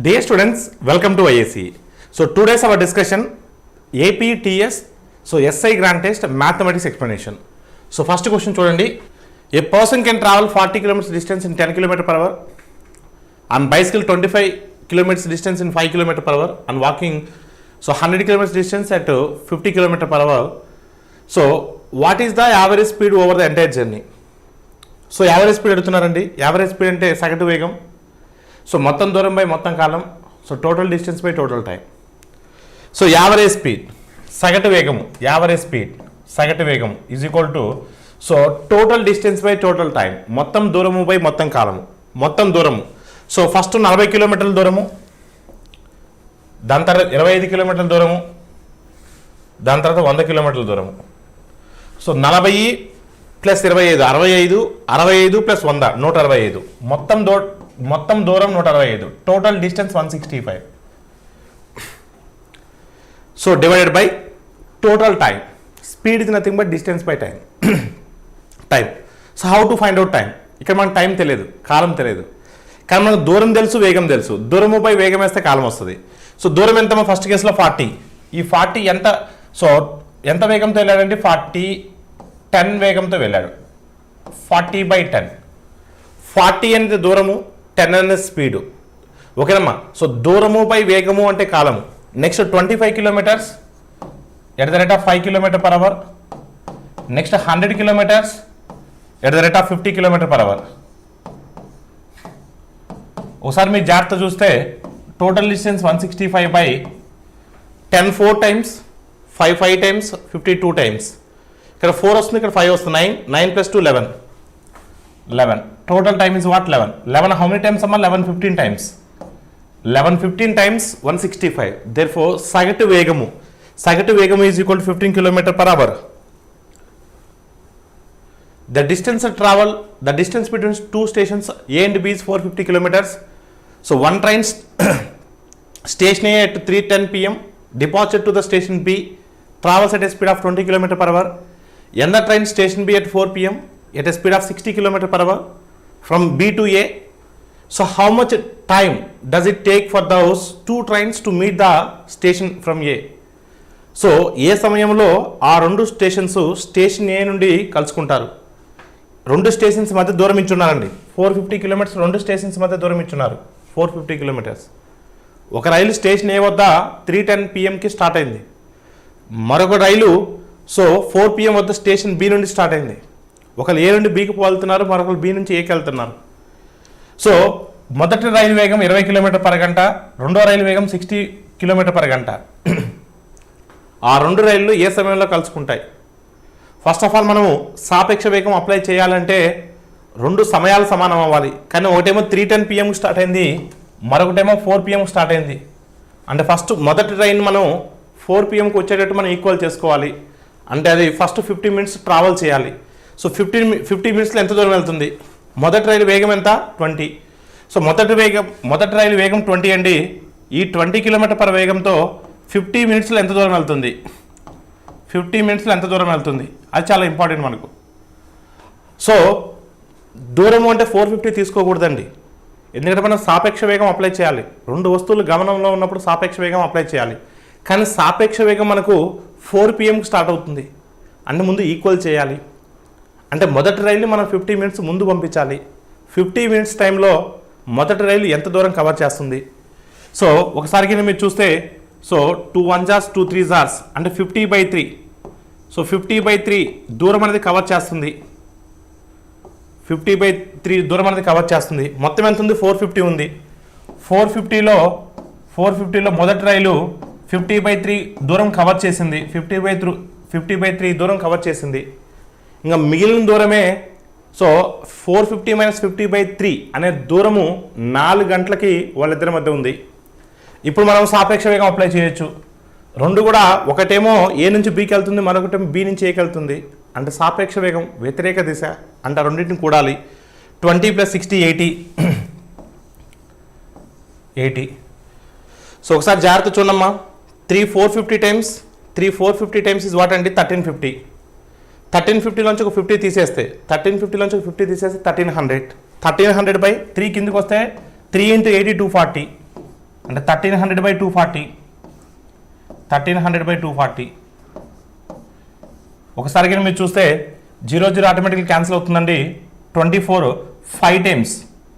Dear students, welcome to IACE. So today's our discussion APTS, so SI grant test mathematics explanation. So first question chudandi, a person can travel 40 kilometers distance in 10 km per hour, on bicycle 25 kilometers distance in 5 km per hour, and walking so 100 kilometers distance at 50 km per hour. So what is the average speed over the entire journey? So average speed adutunarandi, average speed ante sagatu vegam. So మొత్తం దూరం by మొత్తం కాలం, so total distance by total time. So average speed సగటు వేగము, average speed సగటు వేగం is equal to so total distance by total time, మొత్తం దూరము బై మొత్తం కాలము, మొత్తం దూరము. సో ఫస్ట్ 40 కిలోమీటర్ల దూరము, దాని తర్వాత 25 కిలోమీటర్ల దూరము, దాని తర్వాత 100 కిలోమీటర్ల దూరము. సో 40 ప్లస్ 25 65, 65 ప్లస్ 100 165, మొత్తం దూరం 165, total distance 165. So divided by total time. Speed is nothing but distance by time. Time. So how to find out time? ఇక్కడ మనకు టైం తెలియదు, కాలం తెలియదు, కానీ మనకు దూరం తెలుసు, వేగం తెలుసు. దూరము బై వేగం వేస్తే కాలం వస్తుంది. సో దూరం ఎంత? ఫస్ట్ కేసులో 40. ఈ 40 ఎంత? సో ఎంత వేగంతో వెళ్ళాడంటే 10 వేగంతో వెళ్ళాడు. 40/10. 40 అనేది దూరము, 10 అనేది స్పీడు. ఓకేనమ్మా. సో దూరము బై వేగము అంటే కాలము. Next 25 kilometres at the rate of 5 km per hour. Next 100 kilometres at the rate of 50 km per hour. ఒకసారి మీరు జాగ్రత్త చూస్తే total distance 165/10 4 times, 5 5 times, 52 times. ఇక్కడ 4 వస్తుంది, ఇక్కడ 5 వస్తుంది. 9 + 2 11. Total time is what? 11. 11 how many times? 11 15 times. 11 15 times 165. Therefore sagatu vegamu is equal to 15 km per hour. The distance between two stations A and B is 450 kilometers. So one train station A at 3:10 p.m. departure to the station B, travels at a speed of 20 km per hour. Another train station B at 4 p.m. at a speed of 60 km per hour from B to A. So how much time does it take for those two trains to meet the station from A? So ఏ సమయంలో ఆ రెండు stations station ఏ నుండి కలుసుకుంటారు? రెండు stations మధ్య దూరం ఇచ్చున్నారండి. 450 kilometres రెండు స్టేషన్స్ మధ్య దూరం ఇచ్చున్నారు. 450 కిలోమీటర్స్. ఒక రైలు స్టేషన్ ఏ వద్ద 3:10 p.m.కి స్టార్ట్ అయింది. మరొక రైలు సో 4 p.m. వద్ద స్టేషన్ బి నుండి స్టార్ట్ అయింది. ఒకరు ఏ నుండి బీకి వెళ్తున్నారు, మరొకరు బి నుంచి ఏకి వెళ్తున్నారు. సో మొదటి రైలు వేగం 20 km per గంట, రెండో రైలు వేగం 60 km per గంట. ఆ రెండు రైళ్లు ఏ సమయంలో కలుసుకుంటాయి? ఫస్ట్ ఆఫ్ ఆల్ మనము సాపేక్ష వేగం అప్లై చేయాలంటే రెండు సమయాలు సమానం అవ్వాలి. కానీ ఒకటేమో 3:10 p.m.కి స్టార్ట్ అయింది, మరొకటేమో 4 p.m.కి స్టార్ట్ అయింది. అంటే ఫస్ట్ మొదటి ట్రైన్ మనం 4 p.m.కి వచ్చేటట్టు మనం ఈక్వల్ చేసుకోవాలి. అంటే అది ఫస్ట్ 50 minutes ట్రావెల్ చేయాలి. సో 50 minutesలో ఎంత దూరం వెళ్తుంది? మొదటి రైలు వేగం ఎంత? 20. సో మొదటి రైలు వేగం 20 అండి. ఈ 20 km per వేగంతో 50 minutesలో ఎంత దూరం వెళ్తుంది? 50 minutesలో ఎంత దూరం వెళ్తుంది? అది చాలా ఇంపార్టెంట్ మనకు. సో దూరము అంటే 450 తీసుకోకూడదండి, ఎందుకంటే మనం సాపేక్ష వేగం అప్లై చేయాలి. రెండు వస్తువులు గమనంలో ఉన్నప్పుడు సాపేక్ష వేగం అప్లై చేయాలి. కానీ సాపేక్ష వేగం మనకు 4 p.m.కి స్టార్ట్ అవుతుంది అంటే ముందు ఈక్వల్ చేయాలి. అంటే మొదటి రైలు మనం 50 minutes ముందు పంపించాలి. 50 minutes టైంలో మొదటి రైలు ఎంత దూరం కవర్ చేస్తుంది? సో ఒకసారి కింద మీరు చూస్తే సో 2 1s 2 3s అంటే 50/3. సో 50/3 దూరం అనేది కవర్ చేస్తుంది. 50/3 దూరం అనేది కవర్ చేస్తుంది. మొత్తం ఎంత ఉంది? 450 ఉంది. 450లో మొదటి రైలు 50/3 దూరం కవర్ చేసింది. 50/3 దూరం కవర్ చేసింది. ఇంకా మిగిలిన దూరమే సో 450 - 50/3 అనే దూరము 4 గంటలకి వాళ్ళిద్దరి మధ్య ఉంది. ఇప్పుడు మనం సాపేక్ష వేగం అప్లై చేయొచ్చు. రెండు కూడా ఒకటేమో ఏ నుంచి బీకి వెళ్తుంది, మరొకటేమో బి నుంచి ఏకి వెళ్తుంది. అంటే సాపేక్ష వేగం వ్యతిరేక దిశ అంటే రెండింటిని కూడాలి. 20 + 60 80. సో ఒకసారి జాగ్రత్త చూడమ్మా. 3 450 times is what అండి? 1350. 1350లోంచి ఒక 50 తీసేస్తే 1300 1300/3 కిందకి వస్తే 3 × 80 240. అంటే 1300/240, 1300/240. ఒకసారి కానీ మీరు చూస్తే 0 ఆటోమేటిక్గా క్యాన్సిల్ అవుతుందండి. 24 5 times,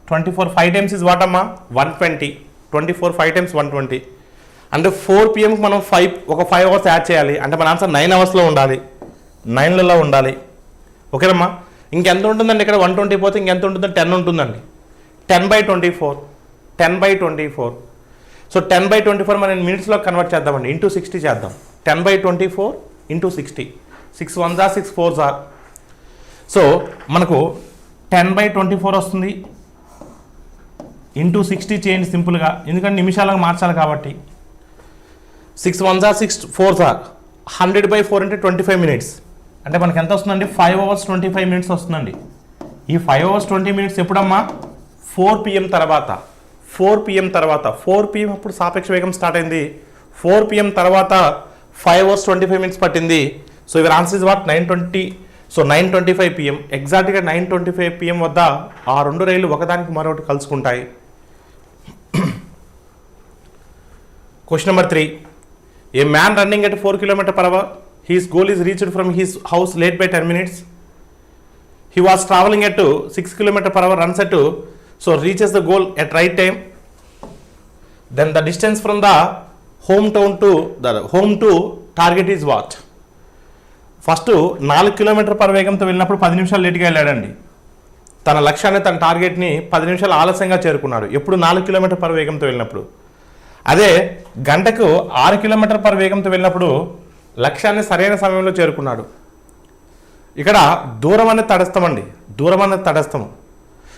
24 5 times ఇస్ వాట్ అమ్మా 120, 24 5 times 120. అంటే 4 PM మనం 5 hours యాడ్ చేయాలి. అంటే మన ఆన్సర్ 9 hours ఉండాలి, 9లలో ఉండాలి. ఓకేనమ్మా. ఇంకెంత ఉంటుందండి ఇక్కడ 120 పోతే ఇంకెంత ఉంటుందండి 10 ఉంటుందండి. 10/24, 10/24. సో 10/24 మనం మినిట్స్లో కన్వర్ట్ చేద్దామండి, ఇంటూ 60 చేద్దాం. 10/24 into 60, 6 1s are 6 4s are. So మనకు 10/24 వస్తుంది, ఇంటూ 60 చేయండి సింపుల్గా, ఎందుకంటే నిమిషాలకు మార్చాలి కాబట్టి. 6 1s are 6 4s are. 100/4 అంటే 25 minutes. అంటే మనకి ఎంత వస్తుందండి 5 hours 25 minutes వస్తుందండి. ఈ 5 hours 20 minutes ఎప్పుడమ్మా 4 PM తర్వాత, 4 PM తర్వాత, 4 PM అప్పుడు సాపేక్ష వేగం స్టార్ట్ అయింది. 4 PM తర్వాత 5 hours 25 minutes పట్టింది. So your answer is what 9:20. So 9:25 PM, ఎగ్జాక్ట్గా 9:25 PM వద్ద ఆ రెండు రైళ్లు ఒకదానికి మరొకటి కలుసుకుంటాయి. Question number 3. A man running at 4 km/h, his goal is reached from his house late by 10 minutes. He was traveling at 6 km/h, runs at, so reaches the goal at right time. Then the distance from the home to target is what? First 4 km/h వేగంతో వెళ్ళినప్పుడు 10 నిమిషాలు లేట్గా వెళ్ళాడండి. తన లక్ష్యాన్ని, తన టార్గెట్ని 10 నిమిషాలు ఆలస్యంగా చేరుకున్నాడు. ఎప్పుడు 4 km/h వేగంతో వెళ్ళినప్పుడు. అదే గంటకు 6 km/h వేగంతో వెళ్ళినప్పుడు లక్ష్యాన్ని సరైన సమయంలో చేరుకున్నాడు. ఇక్కడ దూరం అనేది తటస్థం అండి, దూరం అనేది తటస్థము.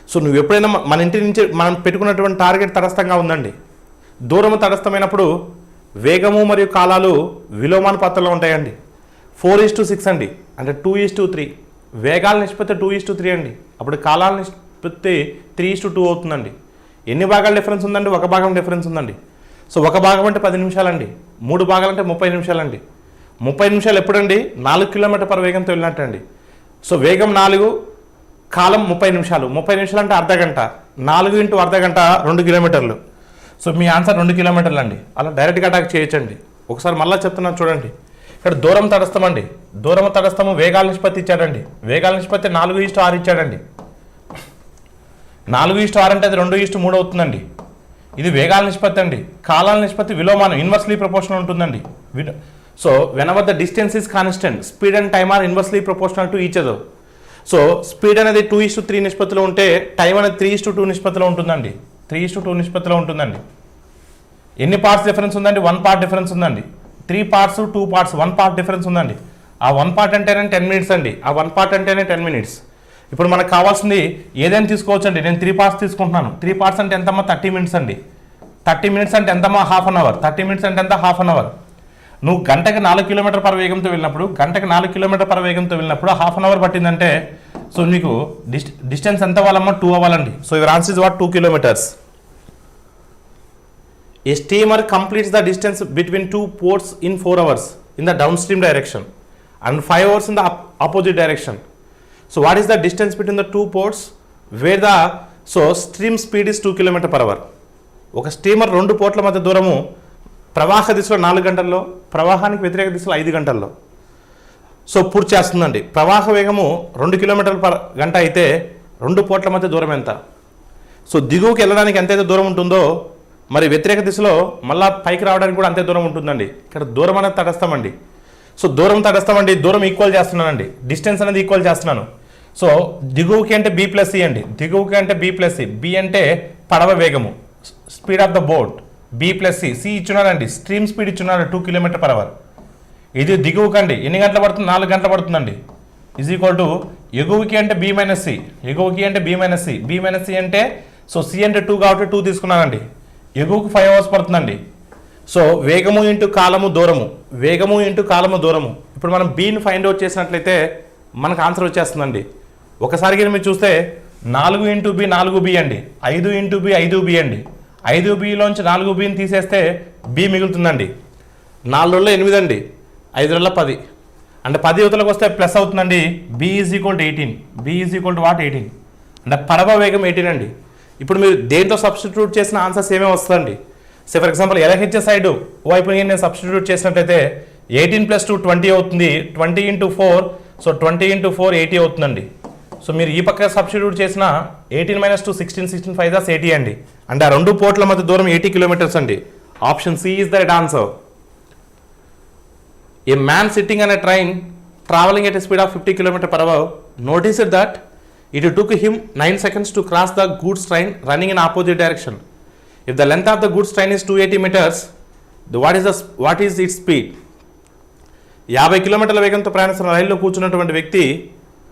సో నువ్వు ఎప్పుడైనా మన ఇంటి నుంచి మనం పెట్టుకున్నటువంటి టార్గెట్ తటస్థంగా ఉందండి. దూరము తటస్థమైనప్పుడు వేగము మరియు కాలాలు విలోమానుపాతంలో ఉంటాయండి. 4:6 అండి, అంటే 2:3. వేగాల నిష్పత్తి 2:3 అండి. అప్పుడు కాలాల నిష్పత్తి 3:2 అవుతుందండి. ఎన్ని భాగాల డిఫరెన్స్ ఉందండి? 1 భాగం డిఫరెన్స్ ఉందండి. సో 1 భాగం అంటే 10 నిమిషాలండి, 3 భాగాలు అంటే 30 నిమిషాలండి. 30 నిమిషాలు ఎప్పుడండి? 4 km/h వేగంతో వెళ్ళినట్టండి. సో వేగం 4, కాలం 30 నిమిషాలు. 30 నిమిషాలు అంటే అర్ధగంట. 4 × అర్ధగంట 2 కిలోమీటర్లు. సో మీ ఆన్సర్ 2 కిలోమీటర్లు అండి. అలా డైరెక్ట్గా అటాక్ చేయొచ్చండి. ఒకసారి మళ్ళీ చెప్తున్నాను చూడండి. ఇక్కడ దూరం తటస్థం అండి, దూరం తటస్థము వేగాల నిష్పత్తి ఇచ్చాడండి. వేగాల నిష్పత్తి 4:6 ఇచ్చాడండి. 4:6 అంటే అది 2:3 అవుతుందండి. ఇది వేగాల నిష్పత్తి అండి. కాలాల నిష్పత్తి విలోమానం, ఇన్వర్స్లీ ప్రపోర్షనల్ ఉంటుందండి. So whenever the distance is constant, speed and time are inversely proportional to each other. So speed అనేది 2:3 నిష్పత్తిలో ఉంటే టైం అనేది 3:2 నిష్పత్తిలో ఉంటుందండి. 3:2 నిష్పత్తిలో ఉంటుందండి. ఎన్ని పార్ట్స్ డిఫరెన్స్ ఉందండి? 1 part డిఫరెన్స్ ఉందండి. 3 parts 2 parts 1 part డిఫరెన్స్ ఉందండి. ఆ 1 part అంటేనే 10 minutes అండి. ఆ 1 part అంటేనే 10 minutes. ఇప్పుడు మనకు కావాల్సింది ఏదైనా తీసుకోవచ్చు అండి. నేను 3 parts తీసుకుంటున్నాను. 3 parts అంటే ఎంతమ్మా? 30 minutes అండి. 30 minutes అంటే ఎంతమ్మా? ½ an hour. 30 minutes అంటే ఎంత? ½ an hour. నువ్వు గంటకి 4 km/h వేగంతో వెళ్ళినప్పుడు, గంటకి 4 km/h వేగంతో వెళ్ళినప్పుడు ½ an hour పట్టిందంటే సో నీకు డిస్టెన్స్ ఎంత అవ్వాలమ్మా? 2 అవ్వాలండి. So your answer is what 2 kilometers. A steamer completes the distance between 2 ports in 4 hours in the downstream direction and 5 hours in the opposite direction. So what is the distance between the 2 ports where the stream speed is 2 km/h? ఒక steamer 2 పోర్ట్ల మధ్య దూరము ప్రవాహ దిశలో 4 గంటల్లో, ప్రవాహానికి వ్యతిరేక దిశలో 5 గంటల్లో సో పూర్తి చేస్తుందండి. ప్రవాహ వేగము 2 km/h అయితే 2 పోర్ట్ల మధ్య దూరం ఎంత? సో దిగువకి వెళ్ళడానికి ఎంతైతే దూరం ఉంటుందో మరి వ్యతిరేక దిశలో మళ్ళీ పైకి రావడానికి కూడా అంతే దూరం ఉంటుందండి. ఇక్కడ దూరం అనేది తటస్థమండి. సో దూరం తటస్థమండి, దూరం ఈక్వల్ చేస్తున్నానండి, డిస్టెన్స్ అనేది ఈక్వల్ చేస్తున్నాను. సో దిగువకి అంటే B+C అండి, దిగువకి అంటే B+C. B అంటే పడవ వేగము, speed of the boat. B+C. C ఇచ్చున్నాడండి, స్ట్రీమ్ స్పీడ్ ఇచ్చున్నాడు 2 km/h. ఇది దిగువకండి ఎన్ని గంటలు పడుతుంది? 4 గంటలు పడుతుందండి. ఈజ్ ఈక్వల్ టు ఎగువకి అంటే B-C, ఎగువకి అంటే B-C. B-C అంటే సో C అంటే 2 కాబట్టి 2 తీసుకున్నానండి. ఎగువకు 5 hours పడుతుందండి. సో వేగము ఇంటూ కాలము దూరము, వేగము ఇంటూ కాలము దూరము. ఇప్పుడు మనం బీని ఫైండ్ అవుట్ చేసినట్లయితే మనకు ఆన్సర్ వచ్చేస్తుందండి. ఒకసారి మీరు చూస్తే 4 × B 4B అండి, 5 × B 5B అండి. 5Bలోంచి 4Bని తీసేస్తే B మిగులుతుందండి. 4 × 8 అండి, 5 × 10 అంటే 10 యువతలకు వస్తే ప్లస్ అవుతుందండి. B is equal to 18. B is equal to what? 18. అంటే పడవ వేగం 18 అండి. ఇప్పుడు మీరు దేంతో సబ్స్టిట్యూట్ చేసిన ఆన్సర్ సేమే వస్తుందండి. Say for example LHS side వైపు నేను సబ్స్టిట్యూట్ చేసినట్లయితే 18 + 2 20 అవుతుంది, 20 × 4, సో 20 × 4 80 అవుతుందండి. సో మీరు ఈ పక్క సబ్స్టిట్యూట్ చేసిన 18 - 2 16, 16 5 = 80 అండి. అంటే ఆ రెండు పోర్ట్ల మధ్య దూరం 80 కిలోమీటర్స్ అండి. Option C is the right answer. A man sitting on a train traveling at a speed of 50 km/h noticed that it took him 9 seconds to cross the goods train running in opposite direction. If the length of the goods train is 280 meters, what is its speed? 50 కిలోమీటర్ల వేగంతో ప్రయాణిస్తున్న రైల్లో కూర్చున్నటువంటి వ్యక్తి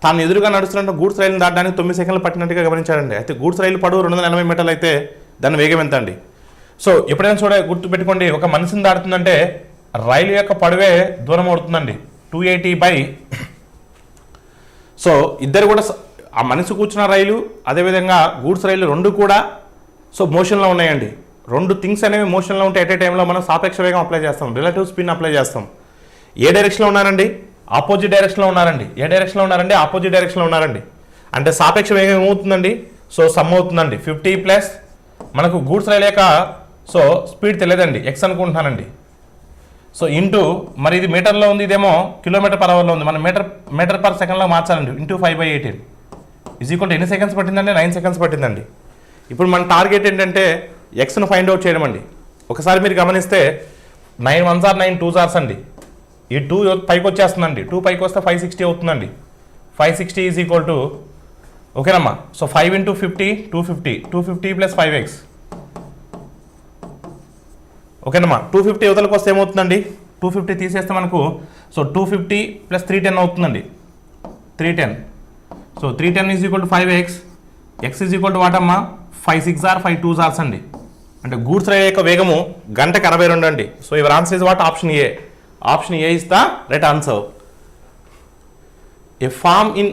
తాను ఎదురుగా నడుస్తున్న goods రైలును దాటడానికి 9 సెకండ్లు పట్టినట్టుగా గమనించాడండి. అయితే గూడ్స్ రైలు పొడవు 280 మీటర్లు అయితే దాని వేగం ఎంత అండి? సో ఎప్పుడైనా గుర్తుపెట్టుకోండి, ఒక మనిషిని దాటుతుందంటే రైలు యొక్క పొడవే దూరం అవుతుందండి. 280 బై, సో ఇద్దరు కూడా ఆ మనిషి కూర్చున్న రైలు అదేవిధంగా గూడ్స్ రైలు రెండు కూడా సో మోషన్లో ఉన్నాయండి. రెండు థింగ్స్ అనేవి మోషన్లో ఉంటే ఎట్ ఏ టైంలో మనం సాపేక్ష వేగం అప్లై చేస్తాం, రిలేటివ్ స్పిన్ అప్లై చేస్తాం. ఏ డైరెక్షన్లో ఉన్నారండి? ఆపోజిట్ డైరెక్షన్లో ఉన్నారండి. ఏ డైరెక్షన్లో ఉన్నారండి? ఆపోజిట్ డైరెక్షన్లో ఉన్నారండి. అంటే సాపేక్ష వేగం ఏమవుతుందండి? సో సమ్ అవుతుందండి. 50 ప్లస్ మనకు గూడ్స్ రైలు యొక్క సో స్పీడ్ తెలియదండి, ఎక్స్ అనుకుంటున్నానండి. సో ఇంటూ మరి ఇది మీటర్లో ఉంది, ఇదేమో km/hలో ఉంది, మనం మీటర్ పర్ సెకండ్లో మార్చాలండి. ఇంటూ 5/18 = ఎన్ని సెకండ్స్ పట్టిందండి? 9 సెకండ్స్ పట్టిందండి. ఇప్పుడు మన టార్గెట్ ఏంటంటే ఎక్స్ను ఫైండ్ అవుట్ చేయడం అండి. ఒకసారి మీరు గమనిస్తే 9 1s are 9 2s are అండి. ఈ 2 పైకి వచ్చేస్తుందండి, 2 పైకి వస్తే 560 అవుతుందండి. 560 = ఓకేనమ్మా. సో 5 × 50 250, 250 + 5x ఓకేనమ్మా. 250 యువతలకు వస్తే ఏమవుతుందండి? 250 తీసేస్తే మనకు సో 250 + 310 అవుతుందండి, 310. So 310 = 5x, x వాటమ్మా 5 6s are 5 2s are అండి. అంటే గూడ్స్ రైలు యొక్క వేగము గంటకు 62 అండి. So your answer is what? Option A. Option A is the right answer. A farm in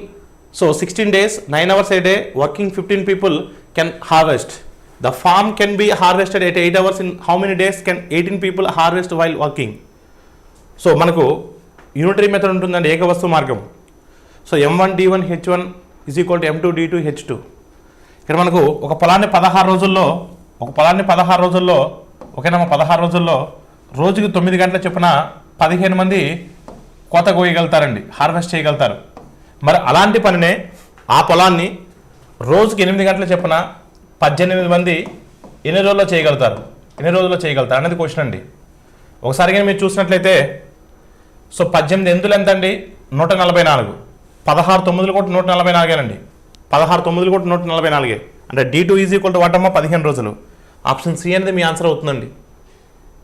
so 16 days 9 hours a day working 15 people can harvest. The farm can be harvested at 8 hours. In how many days can 18 people harvest while working? So మనకు unitary method ఉంటుందండి, ఏకవస్తు మార్గం. So M1 D1 H1 = M2 D2 H2. ఇక్కడ మనకు ఒక పొలాన్ని 16 రోజుల్లో ఓకేనమ్మా 16 రోజుల్లో రోజుకి 9 గంటల చొప్పున 15 మంది కోత కోయగలుగుతారండి, హార్వెస్ట్ చేయగలుగుతారు. మరి అలాంటి పనినే ఆ పొలాన్ని రోజుకి 8 గంటల చొప్పున 18 మంది ఎన్ని రోజుల్లో చేయగలుగుతారు అనేది క్వశ్చన్ అండి. ఒకసారిగా మీరు చూసినట్లయితే సో 18 ఎందులు ఎంత అండి? 144. 16 9 కూడా 144 అండి. 16 9 కూడా 144. అంటే D2 = వాటమ్మా 15 రోజులు. ఆప్షన్ సి అనేది మీ ఆన్సర్ అవుతుందండి.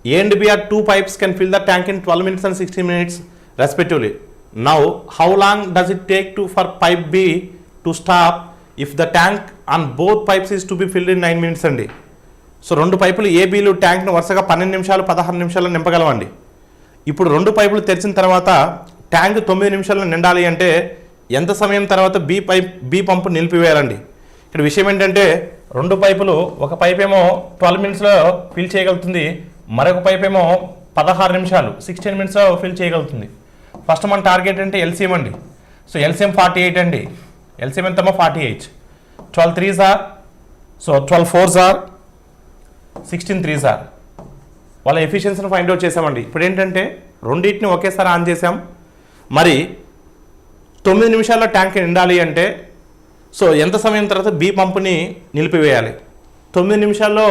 A and B are 2 pipes can fill the tank in 12 minutes and 16 minutes respectively. Now how long does it take for pipe B to stop if the tank on both pipes is to be filled in 9 minutes అండి. So రెండు పైపులు ఏబీలు ట్యాంక్ను వరుసగా 12 నిమిషాలు 16 నిమిషాల్లో నింపగలవండి. ఇప్పుడు రెండు పైపులు తెరిచిన తర్వాత ట్యాంక్ 9 నిమిషాల్లో నిండాలి అంటే ఎంత సమయం తర్వాత బి పంపు నిలిపివేయాలండి. ఇక్కడ విషయం ఏంటంటే రెండు పైపులు, ఒక పైప్ ఏమో 12 మినిట్స్లో ఫిల్ చేయగలుగుతుంది, మరొక పైప్ ఏమో 16 నిమిషాలు 16 మినిట్స్లో ఫిల్ చేయగలుగుతుంది. ఫస్ట్ మన టార్గెట్ అంటే ఎల్సిఎం అండి. సో ఎల్సిఎం 48 అండి. ఎల్సిఎం ఎంతమ్మా? 48. 12 3s are, so 12 4s are, 16 3s are. వాళ్ళ ఎఫిషియన్సీని ఫైండ్ అవుట్ చేసామండి. ఇప్పుడు ఏంటంటే రెండింటిని ఒకేసారి ఆన్ చేసాం. మరి 9 నిమిషాల్లో ట్యాంక్ నిండాలి అంటే సో ఎంత సమయం తర్వాత బి పంపుని నిలిపివేయాలి? 9 నిమిషాల్లో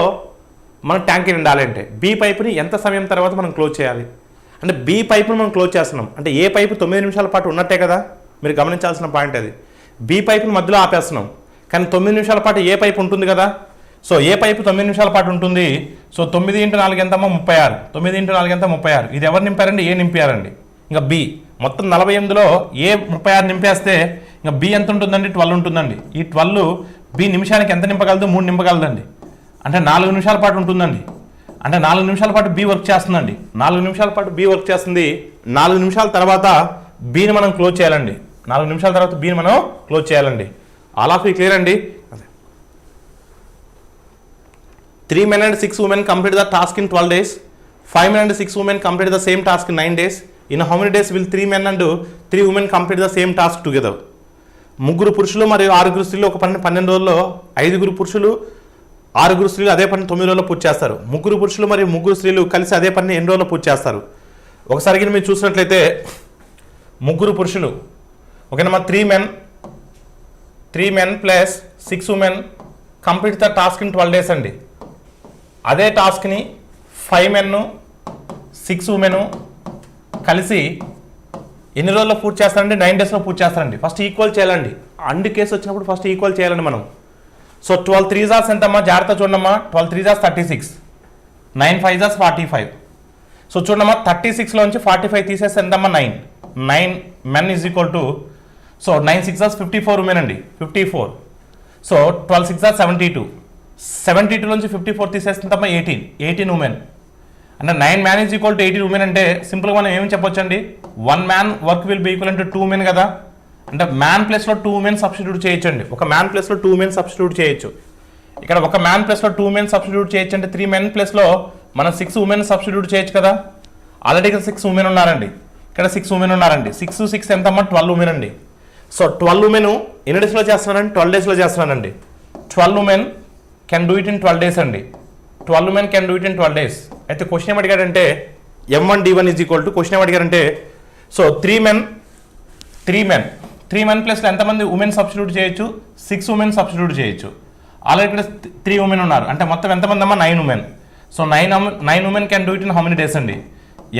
మన ట్యాంక్ నిండాలి అంటే బి పైపుని ఎంత సమయం తర్వాత మనం క్లోజ్ చేయాలి? అంటే బి పైపుని మనం క్లోజ్ చేస్తున్నాం అంటే ఏ పైపు 9 నిమిషాల పాటు ఉన్నట్టే కదా, మీరు గమనించాల్సిన పాయింట్ అది. బి పైపుని మధ్యలో ఆపేస్తున్నాం, కానీ 9 నిమిషాల పాటు ఏ పైపు ఉంటుంది కదా. సో ఏ పైపు 9 నిమిషాల పాటు ఉంటుంది. సో 9 × 4 ఎంతమ్మా? 36. 9 × 4 ఎంత? 36. ఇది ఎవరు నింపారండి? ఏ నింపారండి. ఇంకా బి మొత్తం 48లో ఏ 36 నింపేస్తే ఇంకా బి ఎంత ఉంటుందండి? 12 ఉంటుందండి. ఈ 12 బి నిమిషానికి ఎంత నింపగలదు? 3 నింపగలదండి. అంటే 4 నిమిషాల పాటు ఉంటుందండి. అంటే 4 నిమిషాల పాటు బి వర్క్ చేస్తుందండి. 4 నిమిషాల పాటు బి వర్క్ చేస్తుంది. 4 నిమిషాల తర్వాత బిని మనం క్లోజ్ చేయాలండి. 4 నిమిషాల తర్వాత బిని మనం క్లోజ్ చేయాలండి. ఆల్ ఆఫ్ యూ క్లియర్ అండి. 3 men and 6 women complete the task in 12 days. 5 men and 6 women complete the same task in 9 days. In how many days will 3 men and 3 women complete the same task together? 3 పురుషులు మరియు 6 స్త్రీలు ఒక పని 12 రోజుల్లో 5 పురుషులు 6 స్త్రీలు అదే పని 9 రోజుల్లో పూర్తి చేస్తారు. 3 పురుషులు మరియు 3 స్త్రీలు కలిసి అదే పని ఎన్ని రోజుల్లో పూర్తి చేస్తారు? ఒకసారి మీరు చూసినట్లయితే 3 పురుషులు ఓకేనమ్మా, 3 men plus 6 women complete the task in 12 days అండి. అదే టాస్క్ని 5 men 6 women కలిసి ఎన్ని రోజుల్లో పూర్తి చేస్తారండి? 9 daysలో పూర్తి చేస్తారండి. ఫస్ట్ ఈక్వల్ చేయాలండి. అండ్ కేసు వచ్చినప్పుడు ఫస్ట్ ఈక్వల్ చేయాలండి మనం. సో 12 3s ఎంతమ్మా? జాగ్రత్త చూడమ్మా. 12 3s 36, 9 5s 45. సో చూడమ్మా, 36లోంచి 45 తీసేస్తే ఎంతమ్మా? 9 men is equal to, so 9 6s 54 women అండి, 54. సో 12 6s 72, 72లోంచి 54 తీసేస్తే ఎంతమ్మా? 18 women. అంటే 9 men is equal to 18 women అంటే సింపుల్గా మనం ఏమి చెప్పొచ్చు అండి? 1 man work will be equal to 2 men కదా. అంటే మ్యాన్ ప్లేస్లో 2 men సబ్స్టిట్యూట్ చేయొచ్చు అండి. ఒక మ్యాన్ ప్లేస్లో 2 men సబ్స్టిట్యూట్ చేయొచ్చు. ఇక్కడ ఒక మ్యాన్ ప్లేస్లో 2 men సబ్స్టిట్యూట్ చేయొచ్చు అంటే 3 men ప్లేస్లో మనం 6 women సబ్స్టిట్యూట్ చేయొచ్చు కదా. ఆల్రెడీ ఇక్కడ 6 women ఉన్నారండి, ఇక్కడ 6 women ఉన్నారండి. 6 6 ఎంతమ్మా? 12 women అండి. సో 12 women ఎన్ని డేస్లో చేస్తున్నానండి? 12 daysలో చేస్తున్నానండి. 12 women can do it in 12 days అండి. 12 women can do it in 12 days. అయితే క్వశ్చన్ ఏం అడిగాడంటే M1 D1 is equal to, question ఏం అడిగారంటే సో 3 men ప్లస్లో ఎంతమంది ఉమెన్ సబ్స్టిట్యూట్ చేయొచ్చు? 6 women సబ్స్టిట్యూట్ చేయొచ్చు. ఆల్రెడీ ఇక్కడ 3 women ఉన్నారు అంటే మొత్తం ఎంతమంది అమ్మా? 9 women. సో 9 women can do it in how many days అండి?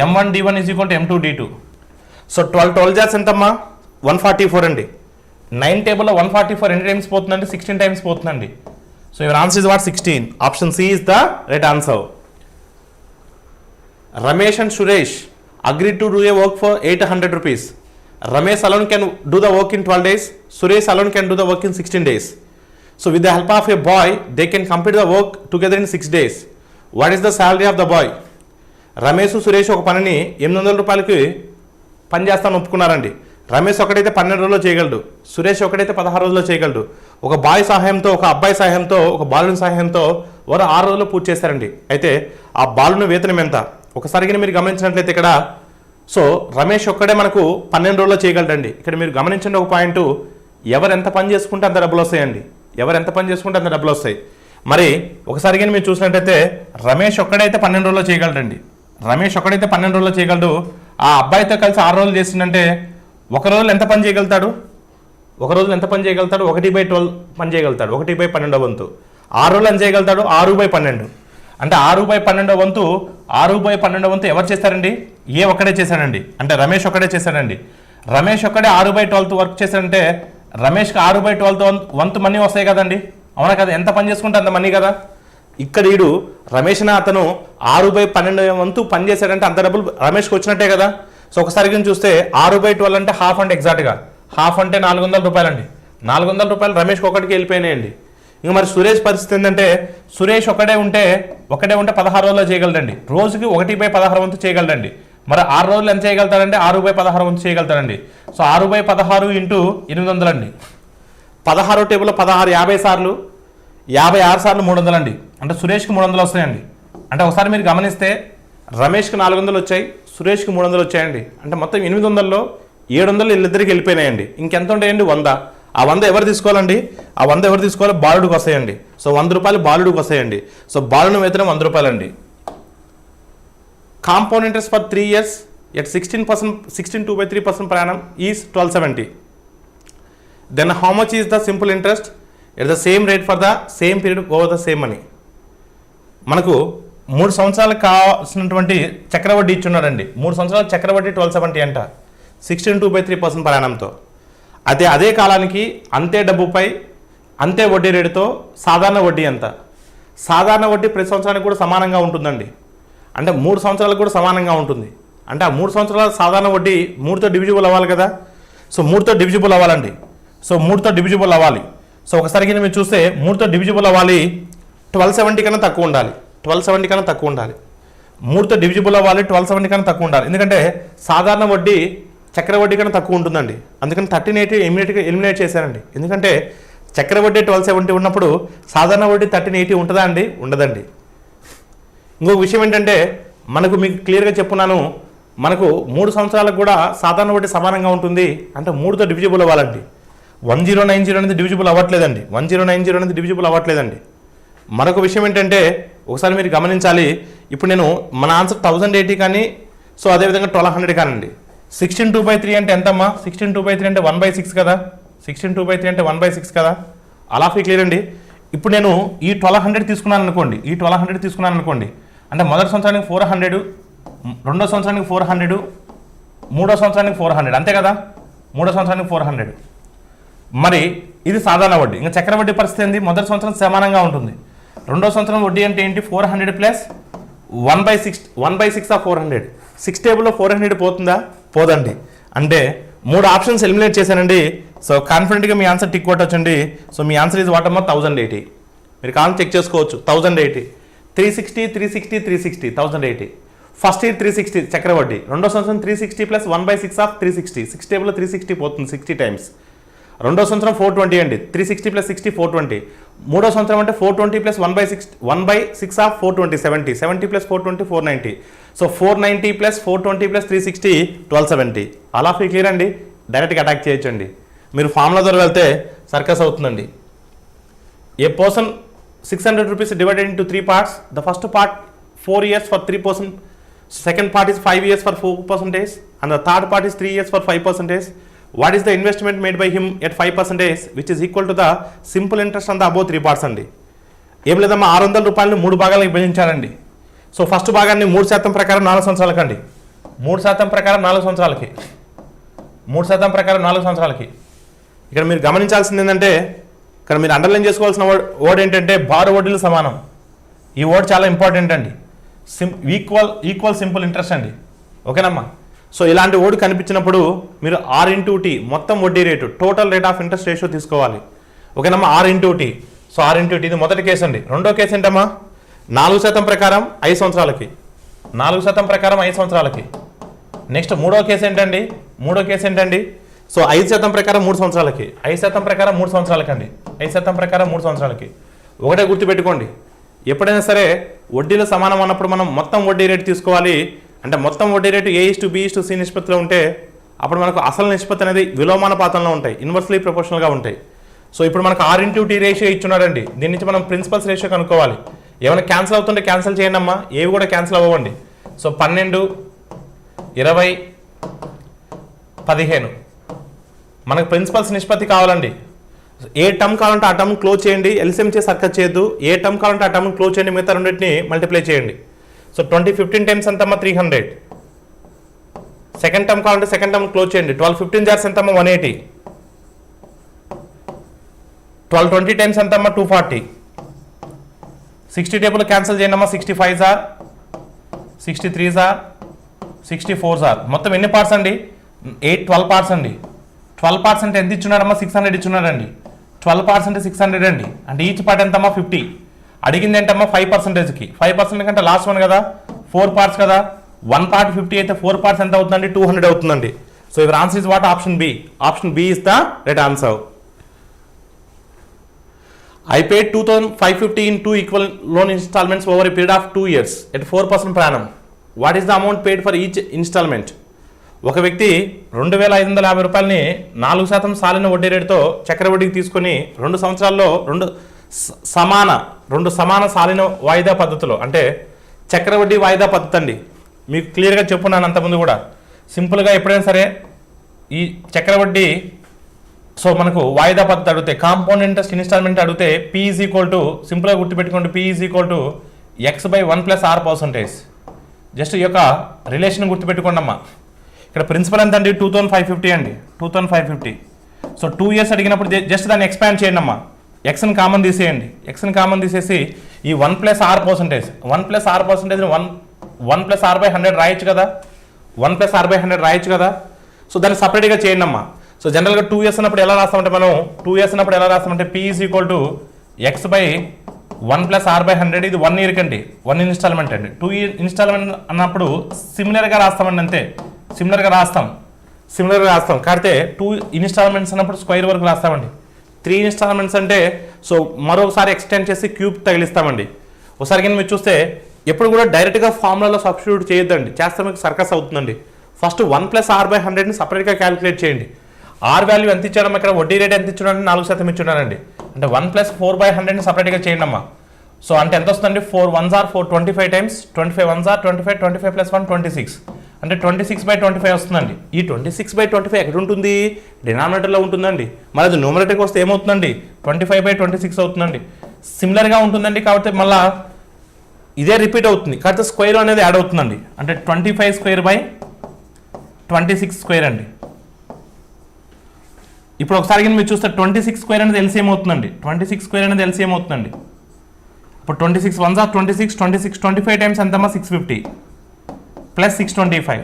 M1 D1 is equal to M2 D2. So 12 జాస్ ఎంతమ్మా? 144 అండి. 9 టేబుల్లో 144 ఎన్ని టైమ్స్ పోతుందండి? 16 times పోతుందండి. So your answer is what? 16. Option C is the right answer. Ramesh and Suresh agreed to do a work for 800 rupees. Ramesh alone can do the work in 12 days. Suresh alone can do the work in 16 days. So with the help of a boy, they can complete the work together in 6 days. What is the salary of the boy? Ramesh Suresh ఒక పనిని 800 రూపాయలకి పని చేస్తాను ఒప్పుకున్నారండి. రమేష్ ఒకడైతే 12 రోజుల్లో చేయగలడు, సురేష్ ఒకడైతే 16 రోజుల్లో చేయగలడు. ఒక బాయ్ సహాయంతో, ఒక అబ్బాయి సహాయంతో, ఒక బాలుని సహాయంతో వారు 6 రోజుల్లో పూర్తి చేస్తారండి. అయితే ఆ బాలుని వేతనం ఎంత? ఒకసారిగా మీరు గమనించినట్లయితే ఇక్కడ సో రమేష్ ఒక్కడే మనకు 12 రోజుల్లో చేయగలడండి. ఇక్కడ మీరు గమనించండి ఒక పాయింట్, ఎవరు ఎంత పని చేసుకుంటే అంత డబ్బులు వస్తాయండి. ఎవరు ఎంత పని చేసుకుంటే అంత డబ్బులు వస్తాయి. మరి ఒకసారిగా మీరు చూసినట్టయితే రమేష్ ఒక్కడైతే 12 రోజుల్లో చేయగలడండి. రమేష్ ఒక్కడైతే 12 రోజుల్లో చేయగలడు. ఆ అబ్బాయితో కలిసి 6 రోజులు చేసిందంటే ఒక రోజులో ఎంత పని చేయగలుగుతాడు? 1/12 పని చేయగలుగుతాడు. 1/12 వంతు. 6 రోజులు ఎంత చేయగలుగుతాడు? 6/12. అంటే 6/12 వంతు, 6/12 వంతు ఎవరు చేస్తారండి? ఏ ఒక్కడే చేశాడండి. అంటే రమేష్ ఒక్కడే చేశాడండి. రమేష్ ఒక్కడే 6/12 వర్క్ చేశాడంటే రమేష్కి 6/12 వంతు మనీ వస్తాయి కదండి. అవునా కదా? ఎంత పని చేసుకుంటే అంత మనీ కదా. ఇక్కడ ఈడు రమేష్ అతను 6/12 వంతు పని చేశాడంటే అంత డబ్బులు రమేష్కి వచ్చినట్టే కదా. సో ఒకసారి చూస్తే 6/12 అంటే హాఫ్ అంటే ఎగ్జాక్ట్గా హాఫ్ అంటే 400 రూపాయలు అండి. 400 రూపాయలు రమేష్కి ఒకటికి వెళ్ళిపోయినాయండి. ఇంక మరి సురేష్ పరిస్థితి ఏంటంటే సురేష్ ఒకడే ఉంటే 16 రోజుల్లో చేయగలడండి. రోజుకి 1/16 వంతు చేయగలడండి. మరి 6 రోజులు ఎంత చేయగలుగుతాడంటే 6/16 వంతు చేయగలుగుతాడండి. సో 6/16 ఇంటూ 800 అండి. 16 టేబుల్లో 16 50 సార్లు 56 సార్లు 300 అండి. అంటే సురేష్కి 300 వస్తాయండి. అంటే ఒకసారి మీరు గమనిస్తే రమేష్కి 400 వచ్చాయి, సురేష్కి 300 వచ్చాయండి. అంటే మొత్తం 800లో 700 వీళ్ళిద్దరికి వెళ్ళిపోయినాయండి. ఇంకెంత ఉంటాయండి? 100. ఆ 100 ఎవరు తీసుకోవాలండి? ఆ 100 ఎవరు తీసుకోవాలి? బాలుడికి వస్తాయండి. సో 100 రూపాయలు బాలుడికి వస్తాయండి. సో బాలుని వేతనం 100 రూపాయలు అండి. Compound interest for 3 years at 16.2/3% per annum is 1270. Then how much is the simple interest at the same rate for the same period over the same money? మనకు 3 సంవత్సరాలకు కావాల్సినటువంటి చక్రవడ్డీ ఇచ్చున్నాడండి. 3 సంవత్సరాల చక్రవడ్డీ 1270 అంట, 16.2/3% per annumతో. అదే కాలానికి అంతే డబ్బుపై అంతే వడ్డీ రేటుతో సాధారణ వడ్డీ ఎంత? సాధారణ వడ్డీ ప్రతి సంవత్సరానికి కూడా సమానంగా ఉంటుందండి. అంటే 3 సంవత్సరాలకు కూడా సమానంగా ఉంటుంది. అంటే ఆ 3 సంవత్సరాల సాధారణ వడ్డీ 3తో డివిజిబుల్ అవ్వాలి కదా. సో 3తో డివిజిబుల్ అవ్వాలండి. సో 3తో డివిజిబుల్ అవ్వాలి. సో ఒకసారికి మీరు చూస్తే 3తో డివిజిబుల్ అవ్వాలి 1270 కన్నా తక్కువ ఉండాలి. 1270 కన్నా తక్కువ ఉండాలి. 3తో డివిజిబుల్ అవ్వాలి 1270 కన్నా తక్కువ ఉండాలి. ఎందుకంటే సాధారణ వడ్డీ చక్రవడ్డీ కన్నా తక్కువ ఉంటుందండి. అందుకని 1380 ఇమీడియట్గా ఎలిమినేట్ చేశారండి. ఎందుకంటే చక్రవడ్డీ 1270 ఉన్నప్పుడు సాధారణ వడ్డీ 1380 ఉంటుందా అండి? ఉండదండి. ఇంకొక విషయం ఏంటంటే మనకు మీకు క్లియర్గా చెప్పున్నాను, మనకు 3 సంవత్సరాలకు కూడా సాధారణ వడ్డీ సమానంగా ఉంటుంది. అంటే 3తో డివిజిబుల్ అవ్వాలండి. 1090 అనేది డివిజిబుల్ అవ్వట్లేదండి. 1090 అనేది డివిజిబుల్ అవ్వట్లేదండి. మరొక విషయం ఏంటంటే ఒకసారి మీరు గమనించాలి, ఇప్పుడు నేను మన ఆన్సర్ 1080 కానీ, సో అదేవిధంగా 1200 కానండి. 16/2/3 అంటే ఎంతమ్మా? 16/2/3 అంటే 1/6 కదా. 16/2/3 అంటే 1/6 కదా. అలా క్లియర్ అండి. ఇప్పుడు నేను ఈ 1200 తీసుకున్నాను అనుకోండి, అంటే మొదటి సంవత్సరానికి 400, రెండో సంవత్సరానికి 400, మూడో సంవత్సరానికి 400, అంతే కదా. మూడో సంవత్సరానికి 400. మరి ఇది సాధారణ వడ్డీ. ఇంకా చక్రవడ్డీ పరిస్థితి ఏంది? మొదటి సంవత్సరం సమానంగా ఉంటుంది. రెండో సంవత్సరం వడ్డీ అంటే ఏంటి? 400 ప్లస్ 1/6 ఆఫ్ 400. 6 టేబుల్లో 400 పోతుందా? పోదండి. అంటే 3 ఆప్షన్స్ ఎలిమినేట్ చేశానండి. సో కాన్ఫిడెంట్గా మీ ఆన్సర్ టిక్ కొట్టొచ్చండి. సో మీ ఆన్సర్ ఈజ్ వాట్ అమ్మా? 1080. మీరు కావాలని చెక్ చేసుకోవచ్చు. 1080, 360, 360, 360, 1080. First year 360 చక్రవడ్డీ. రెండో సంవత్సరం 360 ప్లస్ 1/6 ఆఫ్ 360. 6 టేబుల్లో 360 పోతుంది 60 టైమ్స్. రెండో సంవత్సరం 420 అండి. 360 ప్లస్ 60 420. మూడో సంవత్సరం అంటే 420 plus 1/6 of 420 70. 70 plus 420 490. So 490 plus 420 plus 360 1270. అలా క్లియర్ అండి. డైరెక్ట్గా అటాక్ చేయొచ్చండి. మీరు ఫార్ములా ద్వారా వెళ్తే సర్కస్ అవుతుందండి. ఏ person 600 rupees divided into 3 parts. The first part 4 years for 3%. Second part is 5 years for 4%. And the third part is 3 years for 5%. What is the investment made by him at 5%, which is equal to the simple interest on the above 3 parts అండి. ఏం లేదమ్మా, 600 రూపాయలని 3 భాగాలకు విభజించారండి. So first భాగాన్ని 3% ప్రకారం 4 సంవత్సరాలకి అండి. 3% ప్రకారం 4 సంవత్సరాలకి. 3% ప్రకారం 4 సంవత్సరాలకి. ఇక్కడ మీరు గమనించాల్సింది ఏంటంటే, ఇక్కడ మీరు అండర్లైన్ చేసుకోవాల్సిన వర్డ్ ఏంటంటే బారు వడ్డీలు సమానం. ఈ వర్డ్ చాలా ఇంపార్టెంట్ అండి. ఈక్వల్ సింపుల్ ఇంట్రెస్ట్ అండి. ఓకేనమ్మా. సో ఇలాంటి వర్డ్ కనిపించినప్పుడు మీరు R/T మొత్తం వడ్డీ rate, total rate of interest ratio తీసుకోవాలి. ఓకేనమ్మా. R/T. సో R/T ఇది మొదటి కేసు అండి. రెండో కేసు ఏంటమ్మా? 4% ప్రకారం 5 సంవత్సరాలకి. 4% ప్రకారం 5 సంవత్సరాలకి. నెక్స్ట్ మూడో కేసు ఏంటండి? సో 5% ప్రకారం 3 సంవత్సరాలకి. 5% ప్రకారం 3 సంవత్సరాలకి అండి. 5% ప్రకారం 3 సంవత్సరాలకి. ఒకటే గుర్తుపెట్టుకోండి, ఎప్పుడైనా సరే వడ్డీలు సమానం అన్నప్పుడు మనం మొత్తం వడ్డీ రేటు తీసుకోవాలి. అంటే మొత్తం వడ్డీ రేటు A/B/C నిష్పత్తిలో ఉంటే అప్పుడు మనకు అసలు నిష్పత్తి అనేది విలోమానుపాతంలో ఉంటాయి, ఇన్వర్స్లీ ప్రపోర్షనల్గా ఉంటాయి. సో ఇప్పుడు మనకు R/T రేషియో ఇచ్చున్నాడండి. దీని నుంచి మనం ప్రిన్సిపల్స్ రేషియో కనుక్కోవాలి. ఏమైనా క్యాన్సిల్ అవుతుంటే క్యాన్సిల్ చేయండి అమ్మా, ఏవి కూడా క్యాన్సిల్ అవ్వండి. సో 12, 20, 15 మనకు ప్రిన్సిపల్స్ నిష్పత్తి కావాలండి. ఏ టర్మ్ కావాలంటే ఆ టర్మ్ క్లోజ్ చేయండి, ఎల్సిఎం చేసి సర్కస్ చేయొద్దు. ఏ టర్మ్ కావాలంటే ఆ టర్మ్ క్లోజ్ చేయండి, మిగతా రెండింటిని మల్టిప్లై చేయండి. సో 2015 టైమ్స్ ఎంతమ్మా? 300. సెకండ్ టర్మ్ కావాలంటే సెకండ్ టర్మ్ క్లోజ్ చేయండి. 1215 జార్స్ ఎంతమ్మా? 180. 1220 టైమ్స్ ఎంతమ్మా? 240. 60 టేబుల్ క్యాన్సిల్ చేయండి అమ్మా. 65 జార్, 63 జార్, 64 జార్. మొత్తం ఎన్ని పార్ట్స్ అండి? 12 పార్ట్స్ అండి. 12 పార్ట్స్ అంటే ఎంత ఇచ్చున్నాడమ్మా? 600 ఇచ్చున్నాడండి. 12 పార్ట్స్ అంటే 600 అండి. అంటే ఈచ్ పార్ట్ ఎంతమ్మా? 50. అడిగింది ఏంటమ్మా? 5%కి. 5% కంటే లాస్ట్ వన్ కదా, 4 పార్ట్స్ కదా. 1 పార్ట్ 50 అయితే 4 పార్ట్స్ ఎంత అవుతుందండి? 200 అవుతుందండి. So your answer is what? Option B. Option B is the right answer. I paid 2,550 in 2 equal loan installments over a period of 2 years at 4% per annum. What is the amount paid for each installment? ఒక వ్యక్తి 2,550 రూపాయలని 4% సాలిన వడ్డీ రేటుతో చక్రవడ్డీకి తీసుకొని 2 సంవత్సరాల్లో రెండు సమాన సాలిన వాయిదా పద్ధతిలో, అంటే చక్రవడ్డీ వాయిదా పద్ధతి అండి. మీకు క్లియర్గా చెప్పున్నాను అంతకుముందు కూడా. సింపుల్గా ఎప్పుడైనా సరే ఈ చక్రవడ్డీ, సో మనకు వాయిదా పద్ధతి అడిగితే, కాంపౌండ్ ఇంట్రెస్ట్ ఇన్స్టాల్మెంట్ అడిగితే P ఈజ్ ఈక్వల్ టు, సింపుల్గా గుర్తుపెట్టుకోండి, P is equal to X/1 + R%. Just ఈ యొక్క రిలేషన్ గుర్తుపెట్టుకోండి అమ్మా. ఇక్కడ ప్రిన్సిపల్ ఎంత అండి? 2,550 అండి. 2,550. సో 2 years అడిగినప్పుడు జస్ట్ దాన్ని ఎక్స్పాండ్ చేయండి అమ్మా. ఎక్స్ని కామన్ తీసేయండి. ఎక్స్ని కామన్ తీసేసి ఈ 1 + R%, 1 + R%ని 1 + R/100 రాయొచ్చు కదా. 1 + R/100 రాయొచ్చు కదా. సో దాన్ని సపరేట్గా చేయండి అమ్మా. సో జనరల్గా 2 years అన్నప్పుడు ఎలా రాస్తామంటే మనం 2 years అన్నప్పుడు ఎలా రాస్తామంటే P is equal to X/1 + R/100. ఇది 1 year కండి, 1 ఇన్స్టాల్మెంట్ అండి. 2 ఇన్స్టాల్మెంట్ అన్నప్పుడు సిమిలర్గా రాస్తామండి, అంతే. సిమిలర్గా రాస్తాం కాకపోతే 2 ఇన్స్టాల్మెంట్స్ అన్నప్పుడు స్క్వేర్ వరకు రాస్తామండి. 3 ఇన్స్టాల్మెంట్స్ అంటే సో మరొకసారి ఎక్స్టెండ్ చేసి క్యూబ్ తగిలిస్తామండి. ఒకసారి కానీ మీరు చూస్తే ఎప్పుడు కూడా డైరెక్ట్గా ఫార్ములాలో సబ్స్టిట్యూట్ చేయొద్దండి, చేస్తే మీకు సర్కస్ అవుతుందండి. ఫస్ట్ 1 + R/100ని సపరేట్గా క్యాలిక్యులేట్ చేయండి. ఆర్ వాల్యూ ఎంత ఇచ్చాడమ్మా? ఇక్కడ వడ్డీ రేట్ ఎంత ఇచ్చున్నాడంటే 4% ఇచ్చున్నాడండి. అంటే 1 + 4/100ని సపరేట్గా చేయండి అమ్మా. సో అంటే ఎంత వస్తుందండి 4 1s are 4 25 times 25 1s are 25 25 plus 1 26 అంటే 26/25 వస్తుందండి. ఈ 26/25 ఎక్కడ ఉంటుంది? డినామినేటర్లో ఉంటుందండి. మరి అది న్యూమరేటర్కి వస్తే ఏమవుతుందండి? 25/26 అవుతుందండి. సిమిలర్గా ఉంటుందండి. కాబట్టి మళ్ళీ ఇదే రిపీట్ అవుతుంది. కాబట్టి స్క్వేర్ అనేది యాడ్ అవుతుందండి. అంటే 25/26 అండి. ఇప్పుడు ఒకసారి మీరు చూస్తే 26² అనేది ఎల్సిఎం అవుతుందండి. 26² అనేది ఎల్సిఎం అవుతుందండి. ఇప్పుడు 26 1s are 26 26 25 టైమ్స్ ఎంతమ్మా 650 ప్లస్ 625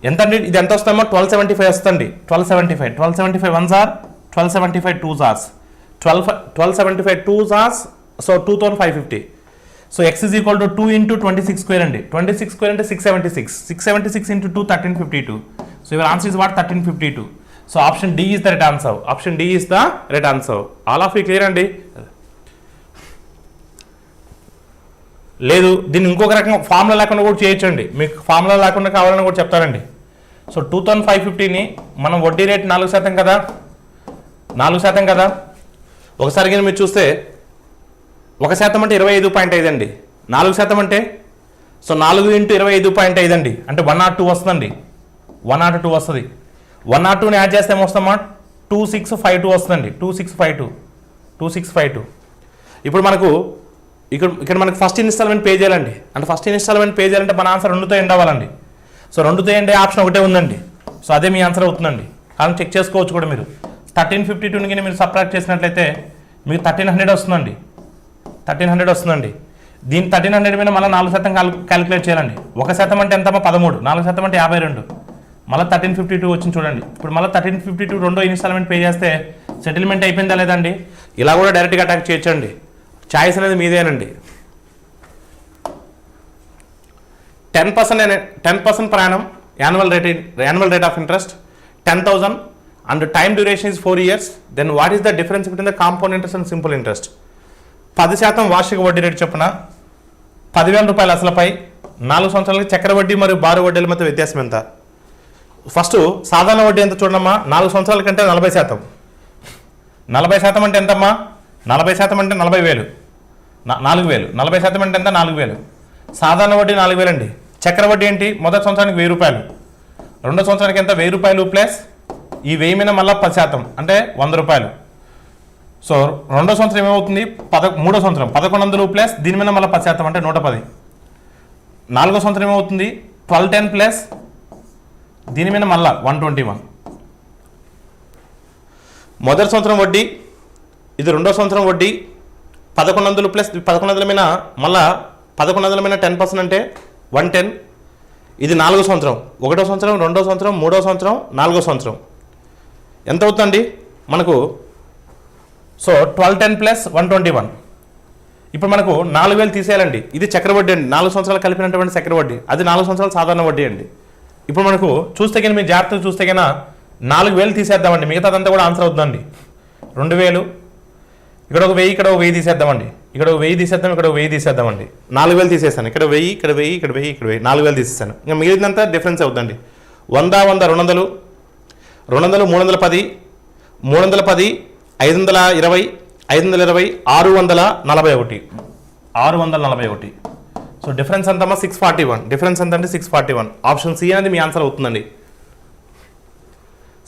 ఎంత అండి? ఇది ఎంత వస్తామో 1275 వస్తుంది. 1275 1s are 1275 2s are 1275 2s are so 2550. So x is equal to 2 into 26² అండి. 26² అంటే 676 into 2 1352. So your answer is what 1352. So option D is the right answer. Option D is the right answer. All of you clear అండి? లేదు దీన్ని ఇంకొక రకంగా formula లేకుండా కూడా చేయొచ్చండి. మీకు ఫార్ములా లేకుండా కావాలని కూడా చెప్తారండి. సో 2550ని మనం వడ్డీ రేట్ 4% కదా, 4% కదా. ఒకసారి కానీ మీరు చూస్తే 1% అంటే 25.5 అండి. 4% అంటే సో 4 into 25.5 అండి. అంటే 102 వస్తుందండి. 102 వస్తుంది. 102ని యాడ్ చేస్తే ఏమొస్తామా 2652 వస్తుందండి. 2652. ఇప్పుడు మనకు ఇక్కడ మనకు ఫస్ట్ ఇన్స్టాల్మెంట్ పే చేయాలండి. అంటే ఫస్ట్ ఇన్స్టాల్మెంట్ పే చేయాలంటే మన ఆన్సర్ 2తో ఎండ్ అవ్వాలండి. సో 2తో ఎండ్ ఆప్షన్ ఒకటే ఉందండి. సో అదే మీ ఆన్సర్ అవుతుందండి. కానీ చెక్ చేసుకోవచ్చు కూడా మీరు. 1352ని మీరు సబ్ట్రాక్ట్ చేసినట్లయితే మీకు 1300 వస్తుందండి. 1300 వస్తుందండి. దీని 1300 మీద మళ్ళీ 4% క్యాలిక్యులేట్ చేయాలండి. 1% అంటే ఎంతమ్మా 13, 4% అంటే 52, మళ్ళీ 1352 వచ్చింది చూడండి. ఇప్పుడు మళ్ళీ 1352 రెండో ఇన్స్టాల్మెంట్ పే చేస్తే సెటిల్మెంట్ అయిపోయిందా లేదండి? ఇలా కూడా డైరెక్ట్గా అటాక్ చేయొచ్చండి. ఛాయిస్ అనేది మీదేనండి. 10% per annum annual rate of interest 10,000 and time duration is 4 years. Then what is the difference between the compound interest and simple interest? 10% వార్షిక వడ్డీ రేటు చొప్పున 10,000 రూపాయలు అసలుపై 4 సంవత్సరాలకి చక్ర వడ్డీ మరియు బారు వడ్డీల మధ్య వ్యత్యాసం ఎంత? ఫస్ట్ సాధారణ వడ్డీ ఎంత చూడమ్మా. 4 సంవత్సరాల కంటే 40%. 40% అంటే ఎంతమ్మా? 40% అంటే 40,000. 4,000. 40% అంటే ఎంత? 4,000. సాధారణ వడ్డీ 4,000 అండి. చక్ర వడ్డీ ఏంటి? మొదటి సంవత్సరానికి 1,000 రూపాయలు, రెండో సంవత్సరానికి ఎంత? 1,000 రూపాయలు ప్లస్ ఈ 1000 మీద మళ్ళీ 10% అంటే 100 రూపాయలు. సో రెండో సంవత్సరం ఏమవుతుంది? మూడో సంవత్సరం 1100 ప్లస్ దీని మీద మళ్ళీ 10% అంటే 110. నాలుగో సంవత్సరం ఏమవుతుంది? 1210 ప్లస్ దీని మీద మళ్ళీ 121. మొదటి సంవత్సరం వడ్డీ, ఇది రెండో సంవత్సరం వడ్డీ 1100 ప్లస్ 1100 మీద మళ్ళా 1100 మీద 10% అంటే 110. ఇది నాలుగో సంవత్సరం, ఒకటో సంవత్సరం, రెండో సంవత్సరం, మూడో సంవత్సరం, నాలుగో సంవత్సరం ఎంత అవుతుందండి మనకు? So 1210 plus 121. ఇప్పుడు మనకు 4,000 తీసేయాలండి. ఇది చక్రవడ్డీ అండి. 4 సంవత్సరాలు కలిపినటువంటి చక్రవడ్డీ. అది 4 సంవత్సరాలు సాధారణ వడ్డీ అండి. ఇప్పుడు మనకు చూస్తే కానీ మీరు జాగ్రత్తగా చూస్తే కన్నా 4,000 తీసేద్దామండి. మిగతాదంతా కూడా ఆన్సర్ అవుతుందండి. 2,000, ఇక్కడ ఒక 1000, ఇక్కడ ఒక 1000 తీసేద్దామండి. ఇక్కడ ఒక 1000 తీసేద్దాం, ఇక్కడ ఒక 1000 తీసేద్దామండి. 4,000 తీసేస్తాను. ఇక్కడ 1000, ఇక్కడ 1000, ఇక్కడ 1000, ఇక్కడ 1000, 4,000 తీసేస్తాను. ఇంకా మిగిలినంతా డిఫరెన్స్ అవుతుందండి. 100 100 200, 200 310, 310 520, 520 641, 641. సో డిఫరెన్స్ ఎంతమ్మా? 641. డిఫరెన్స్ ఎంత అంటే 641. ఆప్షన్ సి అనేది మీ ఆన్సర్ అవుతుందండి.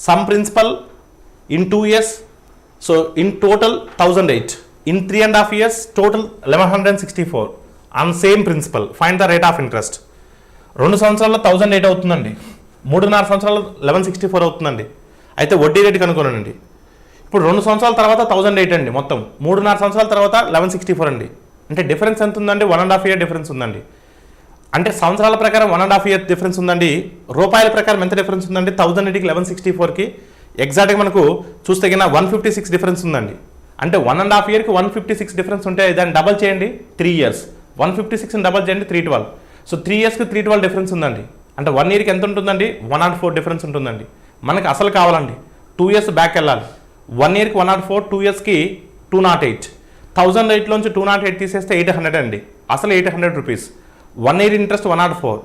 Sum principal in 2 years, so in total 1008. In 3.5 years total 1164 on same principal. Find the rate of interest. 2 సంవత్సరాల్లో 1008 అవుతుందండి. 3.5 సంవత్సరాలు 1164 అవుతుందండి. అయితే వడ్డీ రేటు కనుక్కోనండి. ఇప్పుడు 2 సంవత్సరాల తర్వాత 1008 అండి. మొత్తం 3.5 సంవత్సరాల తర్వాత 1164 అండి. అంటే డిఫరెన్స్ ఎంత ఉందండి? 1.5 year డిఫరెన్స్ ఉందండి. అంటే సంవత్సరాల ప్రకారం 1.5 year డిఫరెన్స్ ఉందండి. రూపాయల ప్రకారం ఎంత డిఫరెన్స్ ఉందండి? 1008కి 1164కి ఎగ్జాక్ట్గా మనకు చూస్తే కన్నా 156 డిఫరెన్స్ ఉందండి. అంటే 1.5 yearకి 156 డిఫరెన్స్ ఉంటే దాన్ని డబల్ చేయండి 3 years. 156ని డబల్ చేయండి 312. సో 3 yearsకి 312 డిఫరెన్స్ ఉందండి. అంటే 1 yearకి ఎంత ఉంటుందండి? 104 డిఫరెన్స్ ఉంటుందండి. మనకు అసలు కావాలండి 2 years బ్యాక్ వెళ్ళాలి. 1 yearకి 104, 2 yearsకి 208. 1008లోంచి 208 తీసేస్తే 800 అండి. అసలు 800 రూపీస్. 1 year interest 104.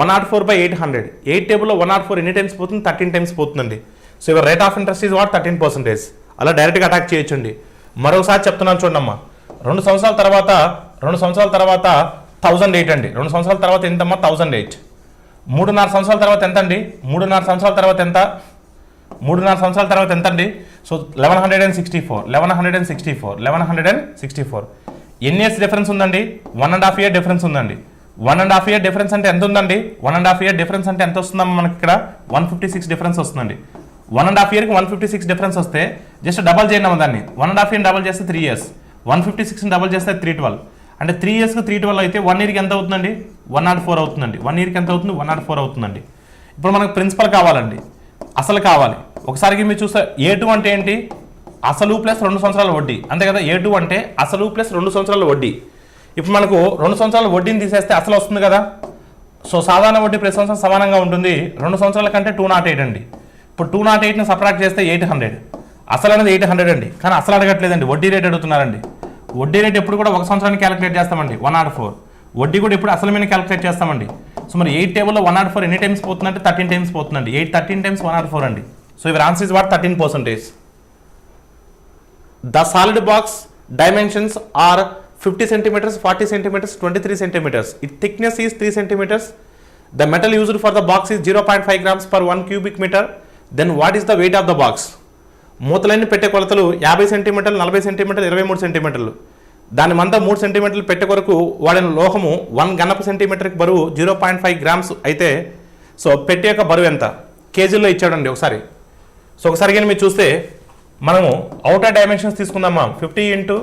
104/800. 8 టేబుల్లో 104 ఎన్ని టైమ్స్ పోతుంది? 13 టైమ్స్ పోతుందండి. So your rate of interest is what? 13%. అలా డైరెక్ట్గా అటాక్ చేయొచ్చండి. మరోసారి చెప్తున్నాను చూడమ్మా. 2 సంవత్సరాల తర్వాత 1008 అండి. 2 సంవత్సరాల తర్వాత ఎంతమ్మా 1008. 3.5 సంవత్సరాల తర్వాత ఎంత అండి? 3.5 సంవత్సరాల తర్వాత ఎంత? 3.5 సంవత్సరాల తర్వాత ఎంత అండి? సో 1164. ఎన్ని ఇయర్స్ డిఫరెన్స్ ఉందండి? 1.5 ఇయర్ డిఫరెన్స్ ఉందండి. 1.5 ఇయర్ డిఫరెన్స్ అంటే ఎంత ఉందండి? 1.5 ఇయర్ డిఫరెన్స్ అంటే ఎంత వస్తుందమ్మా మనకి ఇక్కడ? 156 డిఫరెన్స్ వస్తుందండి. 1.5 ఇయర్కి 156 డిఫరెన్స్ వస్తే జస్ట్ డబల్ చేయండి దాన్ని. 1.5 ఇయర్ డబల్ చేస్తే 3 ఇయర్స్, 156 డబల్ చేస్తే 312. అంటే 3 ఇయర్స్కి 312 అయితే 1 ఇయర్కి ఎంత అవుతుందండి? 104 అవుతుందండి. 1 ఇయర్కి ఎంత అవుతుంది? 104 అవుతుందండి. ఇప్పుడు మనకు ప్రిన్సిపల్ కావాలండి, అసలు కావాలి. ఒకసారికి మీరు చూస్తే A2 అంటే ఏంటి? అసలు ప్లస్ 2 సంవత్సరాల వడ్డీ, అంతే కదా? A2 అంటే అసలు ప్లస్ 2 సంవత్సరాల వడ్డీ. ఇప్పుడు మనకు 2 సంవత్సరాల వడ్డీని తీసేస్తే అసలు వస్తుంది కదా. సో సాధారణ వడ్డీ ప్రతి సంవత్సరం సమానంగా ఉంటుంది. 2 సంవత్సరాల కంటే 208 అండి. ఇప్పుడు 208ని సబ్ట్రాక్ట్ చేస్తే 800. అసలు అనేది 800 అండి. కానీ అసలు అడగట్లేదండి, వడ్డీ రేట్ అడుగుతున్నారండి. వడ్డీ రేట్ ఎప్పుడు కూడా 1 సంవత్సరానికి క్యాలిక్యులేట్ చేస్తామండి, 104. వడ్డీ కూడా ఇప్పుడు అసలు మీద క్యాలిక్యులేట్ చేస్తామండి. సో మరి 8 టేబుల్లో 104 ఎన్ని టైమ్స్ పోతుందంటే 13 టైమ్స్ పోతుందండి. 13 టైమ్స్ 104 అండి. So your answer is what? 13%. The solid box dimensions are 50 centimeters, 40 centimeters, 23 centimeters. Its thickness is 3 centimeters. The metal used for the box is 0.5 grams per 1 cubic meter. Then what is the weight of the box? మూతలన్నీ పెట్టే కొలతలు 50 సెంటీమీటర్లు, 40 సెంటీమీటర్లు, 23 సెంటీమీటర్లు. దాని మంద 3 సెంటీమీటర్లు పెట్టే కొరకు వాడిన లోహము 1 ఘనపు సెంటీమీటర్కి బరువు 0.5 గ్రామ్స్ అయితే సో పెట్టే యొక్క బరువు ఎంత? కేజీల్లో ఇచ్చాడండి ఒకసారి. సో ఒకసారి కానీ మీరు చూస్తే మనము అవుటర్ డైమెన్షన్స్ తీసుకుందామా. 50 ×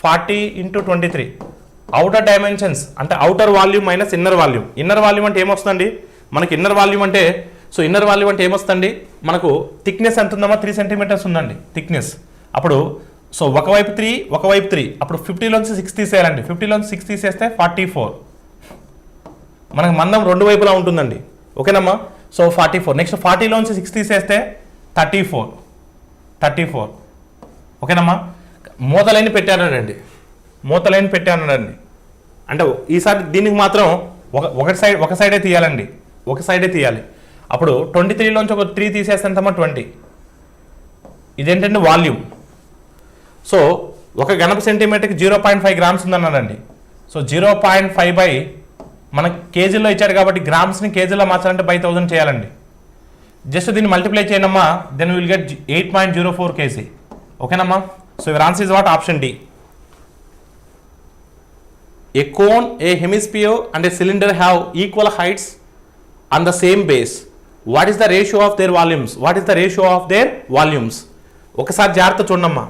40 × 23. అవుటర్ డైమెన్షన్స్ అంటే outer volume minus inner volume. Inner volume అంటే ఏమొస్తుందండి మనకి? ఇన్నర్ వాల్యూమ్ అంటే ఏమొస్తుందండి మనకు? థిక్నెస్ ఎంత ఉందమ్మా? 3 సెంటీమీటర్స్ ఉందండి థిక్నెస్. అప్పుడు సో ఒకవైపు 3 ఒకవైపు 3, అప్పుడు 50లోంచి 6 తీసేయాలండి. 50లోంచి 6 తీసేస్తే 44. మనకు మందం రెండు వైపులా ఉంటుందండి, ఓకేనమ్మా. సో 44. నెక్స్ట్ 40లోంచి 6 తీసేస్తే 34. ఓకేనమ్మా. మూతలైన పెట్టానండి, అంటే ఈసారి దీనికి మాత్రం ఒక సైడే తీయాలండి, ఒక సైడే తీయాలి. అప్పుడు 23లోంచి ఒక 3 తీసేస్తే ఎంతమ్మా? 20. ఇదేంటంటే వాల్యూమ్. సో 1 ఘనపు సెంటీమీటర్కి 0.5 గ్రామ్స్ ఉందన్నానండి. సో 0.5 బై మనకి కేజీలో ఇచ్చాడు కాబట్టి గ్రామ్స్ని కేజీలో మార్చాలంటే బై 1000 చేయాలండి. జస్ట్ దీన్ని మల్టిప్లై చేయనమ్మా, దెన్ విల్ గెట్ 8.04 kg. ఓకేనమ్మా. So your answer is what? Option D. A cone, a hemisphere and a cylinder have equal heights on the same base. What is the ratio of their volumes? ఒకసారి జాగ్రత్త చూడమ్మా.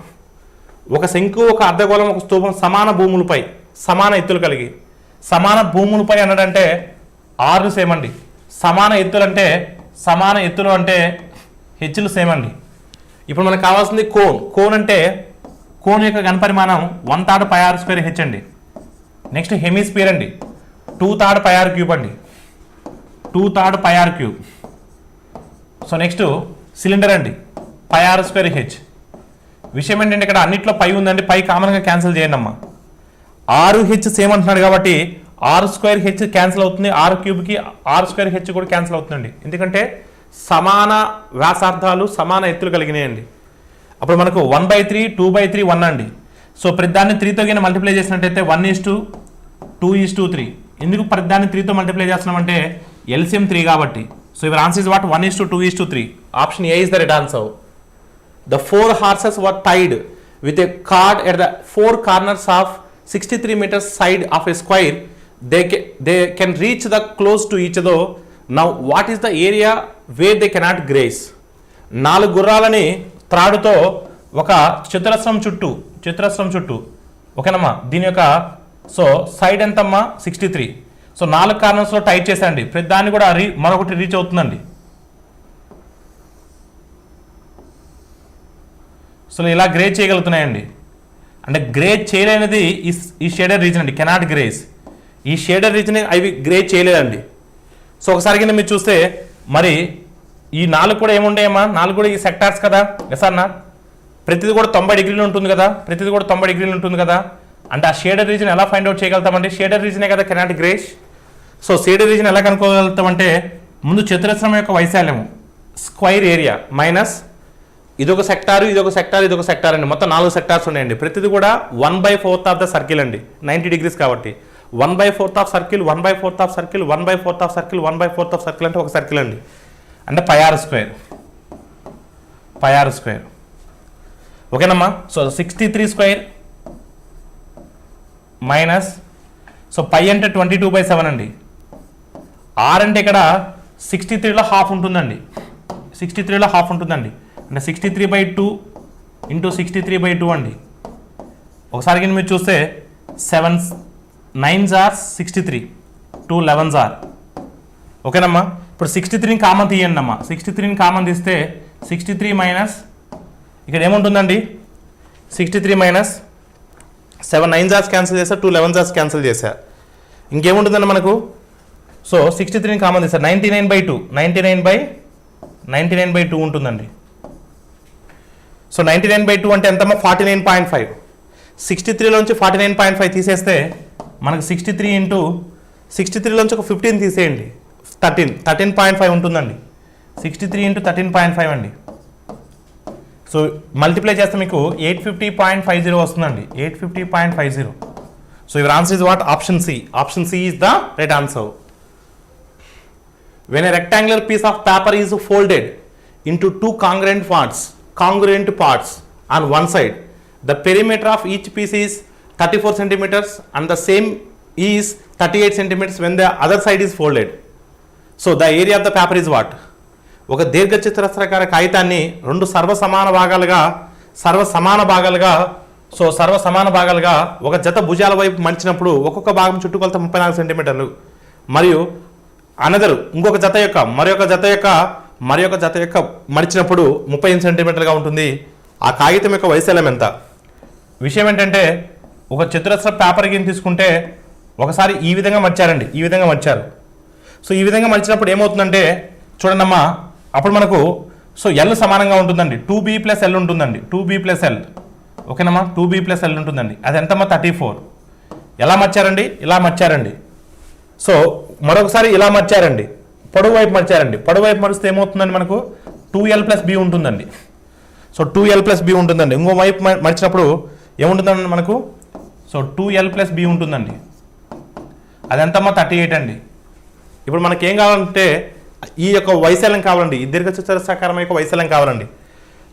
ఒక శంకు, ఒక అర్ధగోళం, ఒక స్తూపం సమాన భూములపై సమాన ఎత్తులు కలిగి, సమాన భూములపై అన్నదంటే ఆరు సేమ్ అండి. సమాన ఎత్తులు అంటే హెచ్లు సేమ్ అండి. ఇప్పుడు మనకు కావాల్సింది కోన్ అంటే కోన్ యొక్క ఘనపరిమాణం 1/3 πr² హెచ్ అండి. నెక్స్ట్ హెమిస్పియర్ అండి 2/3 πr³ అండి, 2/3 πr³. సో నెక్స్ట్ సిలిండర్ అండి πr² హెచ్. విషయం ఏంటంటే ఇక్కడ అన్నిట్లో పై ఉందండి, పై కామన్గా క్యాన్సిల్ చేయండి అమ్మా. 6h సేమ్ అంటున్నాడు కాబట్టి r²h క్యాన్సిల్ అవుతుంది, r³ r²h కూడా క్యాన్సిల్ అవుతుందండి. ఎందుకంటే సమాన వ్యాసార్థాలు సమాన ఎత్తులు కలిగినాయండి. అప్పుడు మనకు 1/3 2/3 1 అండి. సో ప్రతిదాన్ని 3తో కింద మల్టిప్లై చేసినట్టయితే 1:2:3. ఎందుకు ప్రతిదాన్ని 3తో మల్టిప్లై చేస్తున్నామంటే ఎల్సిఎం 3 కాబట్టి. So your answer is what? 1:2:3. Option A is the right answer. The 4 horses were tied with a cord at the 4 corners of 63 meters side of a square. They can reach the close to each other. Now what is the area where they cannot graze? 4 గుర్రాలని త్రాడుతో ఒక చతురస్రం చుట్టూ ఓకేనమ్మా. దీని యొక్క so side ఎంతమ్మా? 63. So 4 కార్నర్స్లో tight చేశాండి. ప్రతి దాన్ని కూడా మరొకటి రీచ్ అవుతుందండి. సో ఇలా గ్రేజ్ చేయగలుగుతున్నాయండి. అంటే గ్రేజ్ చేయలేనిది ఈ షేడర్ రీజన్ అండి, కెనాట్ గ్రేజ్. ఈ షేడర్ రీజన్ అవి గ్రేజ్ చేయలేదండి. సో ఒకసారి కింద మీరు చూస్తే మరి ఈ 4 కూడా ఏముంటాయమ్మా? 4 కూడా ఈ సెక్టార్స్ కదా. ఎస్ అన్న, ప్రతిది కూడా 90 డిగ్రీలు ఉంటుంది కదా. అంటే ఆ షేడర్ రీజన్ ఎలా ఫైండ్ అవుట్ చేయగలుగుతామంటే షేడర్ రీజనే కదా cannot grace. So shader reason ఎలా కనుక్కోగలుగుతామంటే ముందు చతురస్రం యొక్క వైశాల్యము స్క్వైర్ ఏరియా మైనస్ ఇదొక సెక్టార్, ఇదొక సెక్టార్, ఇదొక సెక్టార్ అండి. మొత్తం 4 సెక్టార్స్ ఉన్నాయండి. ప్రతిది కూడా 1/4 ఆఫ్ ద సర్కిల్ అండి. 90 డిగ్రీస్ కాబట్టి 1/4 of circle, 1/4 of circle, 1/4 of circle, 1/4 of circle అంటే ఒక సర్కిల్ అండి. అంటే πr స్క్వేర్, πr స్క్వేర్. ఓకేనమ్మా. సో 63 స్క్వేర్ మైనస్, సో π అంటే 22/7 అండి. r అంటే ఇక్కడ 63లో హాఫ్ ఉంటుందండి. 63లో హాఫ్ ఉంటుందండి. అంటే 63/2 ఇంటూ 63/2 అండి. ఒకసారి కింద మీరు చూస్తే 7 9s are 63, 2 11s are. ఓకేనమ్మా. ఇప్పుడు 63ని కామన్ తీయండి అమ్మా. 63ని కామన్ తీస్తే 63 మైనస్ ఇక్కడ ఏముంటుందండి, 63 మైనస్ 7 9s are క్యాన్సిల్ చేశా, 2 11s are క్యాన్సిల్ చేశా. ఇంకేముంటుందండి మనకు? సో 63ని కామన్ తీస్తారు, 99/2, 99/2 ఉంటుందండి. సో 99/2 అంటే ఎంతమ్మా? 49.5. 63లోంచి 49.5 తీసేస్తే మనకు 63 ఇంటూ 63లోంచి ఒక 15 తీసేయండి, 13.5 ఉంటుందండి. 63 ఇంటూ 13.5 అండి. సో మల్టిప్లై చేస్తే మీకు 850.50 వస్తుందండి. 850.50. So your answer is what? Option C. Option C is the right answer. When a rectangular piece of paper is folded into 2 congruent parts on one side, the perimeter of each piece is 34 centimeters and the same is 38 centimeters when the other side is folded. So the area of the paper is what? ఒక దీర్ఘచతురస్రాకార కాగితాన్ని రెండు సర్వసమాన భాగాలుగా ఒక జత భుజాల వైపు మలిచినప్పుడు ఒక్కొక్క భాగం చుట్టుకొలత 34 సెంటీమీటర్లు మరియు అనదరు ఇంకొక జత యొక్క మరొక జత యొక్క మడిచినప్పుడు 38 సెంటీమీటర్గా ఉంటుంది. ఆ కాగితం యొక్క వైశాల్యం ఎంత? విషయం ఏంటంటే ఒక చతురస్ర పేపర్ గిన్ తీసుకుంటే ఒకసారి ఈ విధంగా మర్చారండి, ఈ విధంగా మర్చారు. సో ఈ విధంగా మర్చినప్పుడు ఏమవుతుందంటే చూడండమ్మా, అప్పుడు మనకు సో ఎల్ సమానంగా ఉంటుందండి. 2b + l ఉంటుందండి. 2b + l. ఓకేనమ్మా. 2b + l ఉంటుందండి. అది ఎంతమ్మా? 34. ఎలా మర్చారండి? ఇలా మర్చారండి. సో మరొకసారి ఇలా మర్చారండి, పొడవు వైపు మర్చారండి. పొడవు వైపు మరిస్తే ఏమవుతుందండి మనకు? 2l + b ఉంటుందండి. సో 2l + b ఉంటుందండి. ఇంకో వైపు మర్చినప్పుడు ఏముంటుందండి మనకు? సో 2l + b ఉంటుందండి. అది ఎంతమ్మా? 38 అండి. ఇప్పుడు మనకి ఏం కావాలంటే ఈ యొక్క వైశాల్యం కావాలండి, ఈ దీర్ఘచతురస్రాకారం యొక్క వైశాల్యం కావాలండి.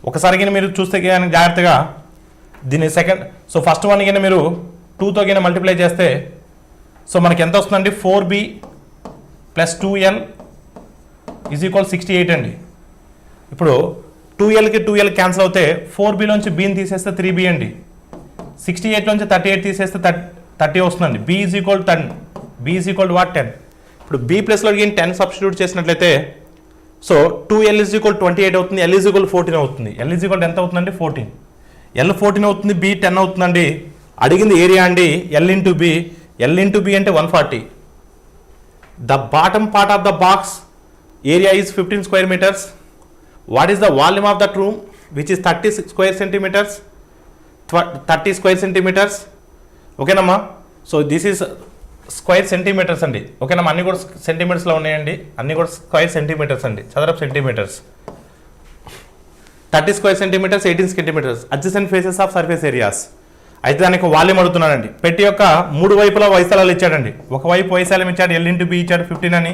ఒకసారి కింద మీరు చూస్తే జాగ్రత్తగా దీన్ని సెకండ్, సో ఫస్ట్ వన్ కింద మీరు 2తో కింద మల్టిప్లై చేస్తే సో మనకి ఎంత వస్తుందండి? 4b + 2l = 68 అండి. ఇప్పుడు 2lకి 2l క్యాన్సిల్ అవుతే 4bలోంచి bని తీసేస్తే 3b అండి. 68లోంచి 38 తీసేస్తే 30 వస్తుందండి. b = 10. b = what? 10. ఇప్పుడు b ప్లస్లో 10 సబ్స్టిట్యూట్ చేసినట్లయితే సో 2l = 28 అవుతుంది, l = 14 అవుతుంది. l = ఎంత అవుతుందండి? 14. l 14 అవుతుంది, b 10 అవుతుందండి. అడిగింది ఏరియా అండి, l × b. l × b అంటే 140. The bottom part of the box area is 15 square meters. What is the volume of that room? Which is 30 square centimeters. 30 square centimeters. ఓకేనమ్మా. So this is square centimetres అండి. ఓకేనమ్మా. అన్ని కూడా సెంటీమీటర్స్లో ఉన్నాయండి, అన్ని కూడా square centimetres అండి, చదరపు centimetres. 30 square centimetres, 18 centimetres. Adjacent faces of surface areas. అయితే దానికి వాల్యూమ్ అడుగుతున్నాడండి. పెట్టి యొక్క 3 వైపులా వైశాల్యాలు ఇచ్చాడండి. ఒకవైపు వైశాల్యం ఇచ్చాడు l × b ఇచ్చాడు 15 అని,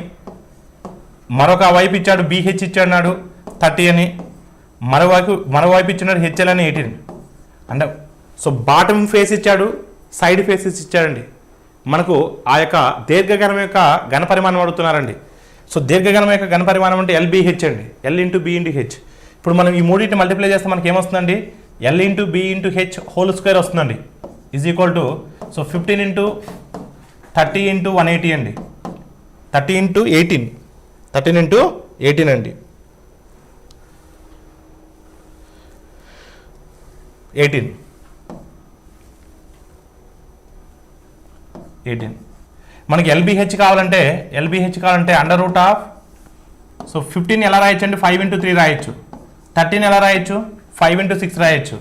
మరొక వైపు ఇచ్చాడు bh ఇచ్చాడు 30 అని, మరోవైపు ఇచ్చినాడు hL అని 18 అంటే. సో బాటమ్ ఫేస్ ఇచ్చాడు, సైడ్ ఫేసెస్ ఇచ్చాడండి. మనకు ఆ యొక్క దీర్ఘగణం యొక్క ఘనపరిమాణం అడుగుతున్నారండి. సో దీర్ఘగణం యొక్క ఘనపరిమాణం అంటే lbh అండి, l × b × h. ఇప్పుడు మనం ఈ మూడింటిని మల్టిప్లై చేస్తే మనకి ఏమొస్తుందండి? l × b × h whole square వస్తుందండి. = సో 15 × 30 × 180 అండి. 30 × 18, 13 × 18 అండి. 18 మనకి lbh కావాలంటే √ సో 15 ఎలా రాయొచ్చండి? 5 × 3 రాయొచ్చు. 13 ఎలా రాయొచ్చు? 5 × 6 రాయొచ్చు.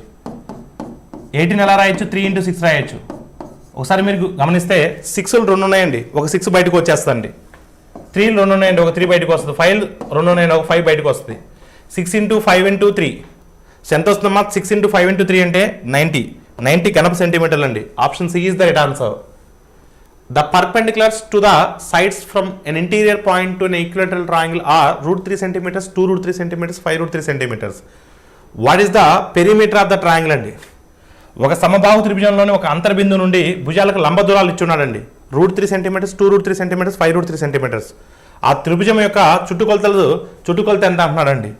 18 ఎలా రాయొచ్చు? 3 × 6 రాయొచ్చు. ఒకసారి మీరు గమనిస్తే 6లు 2 ఉన్నాయండి, ఒక 6 బయటకు వచ్చేస్తుంది. 3లు 2 ఉన్నాయండి, ఒక 3 బయటకు వస్తుంది. 5లు 2 ఉన్నాయండి, ఒక 5 బయటకు వస్తుంది. 6 × 5 × 3 సో ఎంత వస్తుందమ్మా 6 × 5 × 3 అంటే 90 ఘనపు సెంటీమీటర్లు అండి. Option C is the right answer. The perpendiculars to the sides from an interior point to an equilateral triangle are √3 centimeters, 2√3 centimeters, 5√3 centimeters. What is the perimeter of the triangle అండి? ఒక సమబాహు త్రిభుజంలోని ఒక అంతర్బిందు నుండి భుజాలకు లంబ దూరాలు ఇచ్చున్నాడండి. √3 సెంటీమీటర్స్, 2√3 సెంటీమీటర్స్, 5√3 సెంటీమీటర్స్. ఆ త్రిభుజం యొక్క చుట్టుకొలత ఎంత అంటున్నాడండి?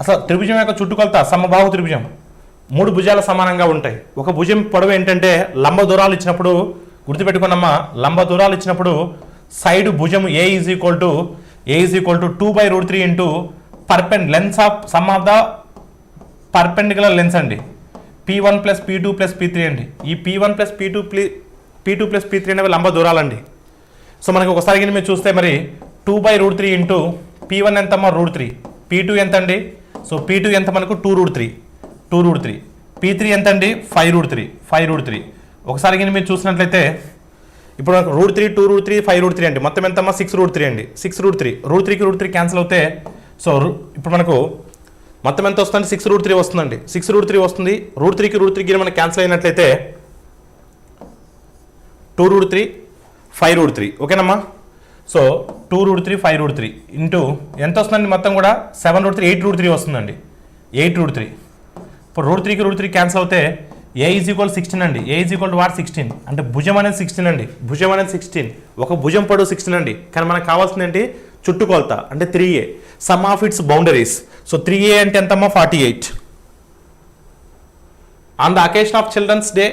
అసలు త్రిభుజం యొక్క చుట్టుకొలత సమబాహు త్రిభుజం 3 భుజాల సమానంగా ఉంటాయి. ఒక భుజం పొడవు ఏంటంటే లంబ దూరాలు ఇచ్చినప్పుడు గుర్తుపెట్టుకున్నమ్మా, లంబ దూరాలు ఇచ్చినప్పుడు సైడ్ భుజం A is equal to 2/√3 into length of sum of the perpendicular lengths అండి. P1 + P2 + P3 అండి. ఈ P1 + P2 + P3 అనేవి లంబ దూరాలండి. సో మనకి ఒకసారి కింద మీరు చూస్తే మరి 2/√3 ఇంటూ P1 ఎంతమ్మా √3, P2 ఎంత అండి? సో P2 ఎంత మనకు 2√3, P3 ఎంత అండి 5√3. ఒకసారి కింద మీరు చూసినట్లయితే ఇప్పుడు మనకు √3, 2√3, 5√3 అండి. మొత్తం ఎంతమ్మా 6√3 అండి. 6√3, √3కి √3 క్యాన్సిల్ అవుతే సో ఇప్పుడు మనకు మొత్తం ఎంత వస్తుంది? 6√3 వస్తుందండి. 6√3 వస్తుంది. √3కి √3 మనకి క్యాన్సిల్ అయినట్లయితే 2√3, 5√3. ఓకేనమ్మా. సో 2√3, 5√3 ఇంటూ ఎంత వస్తుందండి? మొత్తం కూడా 7√3, 8√3 వస్తుందండి. 8√3. ఇప్పుడు √3కి √3 క్యాన్సిల్ అవుతే ఏ ఈజ్ ఈక్వల్ 16 అండి. ఏ ఈజ్ ఈక్వల్ వాట్ 16 అంటే భుజం అనేది 16 అండి. భుజం అనేది 16. ఒక భుజం పొడవు 16 అండి. కానీ మనకు కావాల్సింది ఏంటి? చుట్టుకొలత అంటే 3a. Sum of its boundaries. So 3a అంటే ఎంతమ్మా 48. On the occasion of childrens day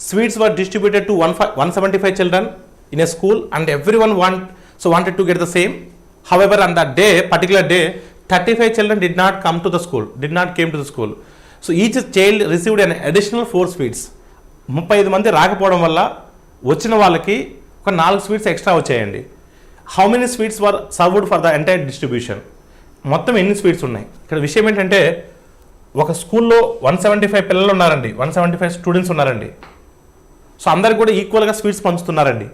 sweets were distributed to 175 children in a school and everyone wanted to get the same. However, on that day, particular day, 35 children did not came to the school. So each child received an additional 4 sweets. 35 మంది రాకపోవడం వల్ల వచ్చిన వాళ్ళకి ఒక 4 sweets extra వచ్చాయండి. How many sweets were served for the entire distribution? మొత్తం ఎన్ని sweets ఉన్నాయి? ఇక్కడ విషయం ఏంటంటే ఒక స్కూల్లో 175 పిల్లలు ఉన్నారండి. 175 స్టూడెంట్స్ ఉన్నారండి. సో అందరికి కూడా ఈక్వల్గా స్వీట్స్ పంచుతున్నారండి.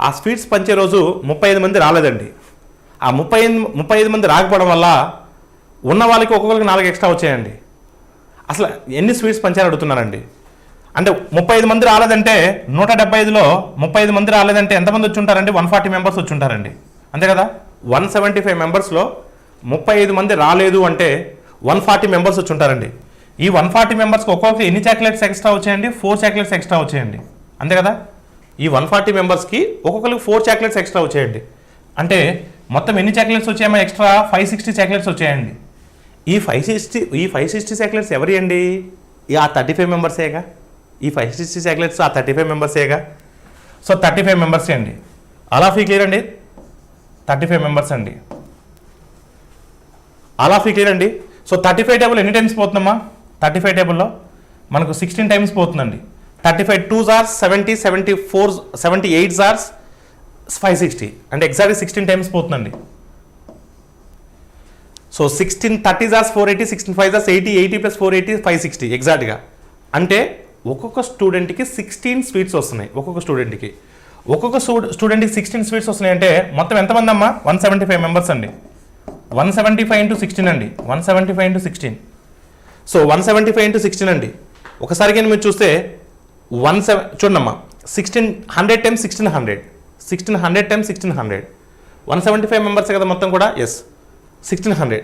ఆ స్వీట్స్ పంచే రోజు 35 మంది రాలేదండి. ఆ 35 మంది రాకపోవడం వల్ల ఉన్న వాళ్ళకి ఒక్కొక్కరికి 4 ఎక్స్ట్రా వచ్చాయండి. అసలు ఎన్ని స్వీట్స్ పంచారు అడుగుతున్నారండి. అంటే 35 మంది రాలేదంటే 175లో 35 మంది రాలేదంటే ఎంతమంది వచ్చి ఉంటారండి? 140 మెంబర్స్ వచ్చి ఉంటారండి. అంతే కదా. 175 మెంబర్స్లో 35 మంది రాలేదు అంటే 140 మెంబర్స్ వచ్చి ఉంటారండి. ఈ 140 మెంబర్స్కి ఒక్కొక్కరికి ఎన్ని చాక్లెట్స్ ఎక్స్ట్రా వచ్చాయండి? 4 చాక్లెట్స్ ఎక్స్ట్రా వచ్చాయండి. అంతే కదా. ఈ 140 మెంబర్స్కి ఒక్కొక్కరికి 4 చాక్లెట్స్ ఎక్స్ట్రా వచ్చాయండి. అంటే మొత్తం ఎన్ని చాక్లెట్స్ వచ్చాయమ్మా? ఎక్స్ట్రా 560 చాక్లెట్స్ వచ్చాయండి. ఈ 560 చాక్లెట్స్ ఎవరి అండి? ఆ 35 మెంబర్సేగా. ఈ 560 చాక్లెట్స్ ఆ 35 మెంబర్సేగా. సో 35 మెంబర్సే అండి. ఆల్ ఆఫ్ యూ క్లియర్ అండి? 35 మెంబర్స్ అండి. ఆల్ ఆఫ్ యూ క్లియర్ అండి? సో 35 టేబుల్ ఎన్ని టైమ్స్ పోతుందమ్మా? 35 టేబుల్లో మనకు 16 టైమ్స్ పోతుందండి. 35 2s are 70, 74, 78s are 560 అంటే ఎగ్జాక్ట్లీ 16 టైమ్స్ పోతుందండి. So 16 30s are 480, 16 5s are 80, 80 + 480 560 ఎగ్జాక్ట్గా. అంటే ఒక్కొక్క స్టూడెంట్కి 16 స్వీట్స్ వస్తున్నాయి. ఒక్కొక్క స్టూడెంట్కి 16 స్వీట్స్ వస్తున్నాయి అంటే మొత్తం ఎంతమంది అమ్మా? 175 మెంబర్స్ అండి. 175 × 16 అండి. 175 × 16. సో 175 × 16 అండి. ఒకసారి కానీ మీరు చూస్తే చూడమ్మా 100 టైమ్స్ 1600, 1600 టైమ్స్ 1600, 175 మెంబర్స్ కదా మొత్తం కూడా. ఎస్ 1600.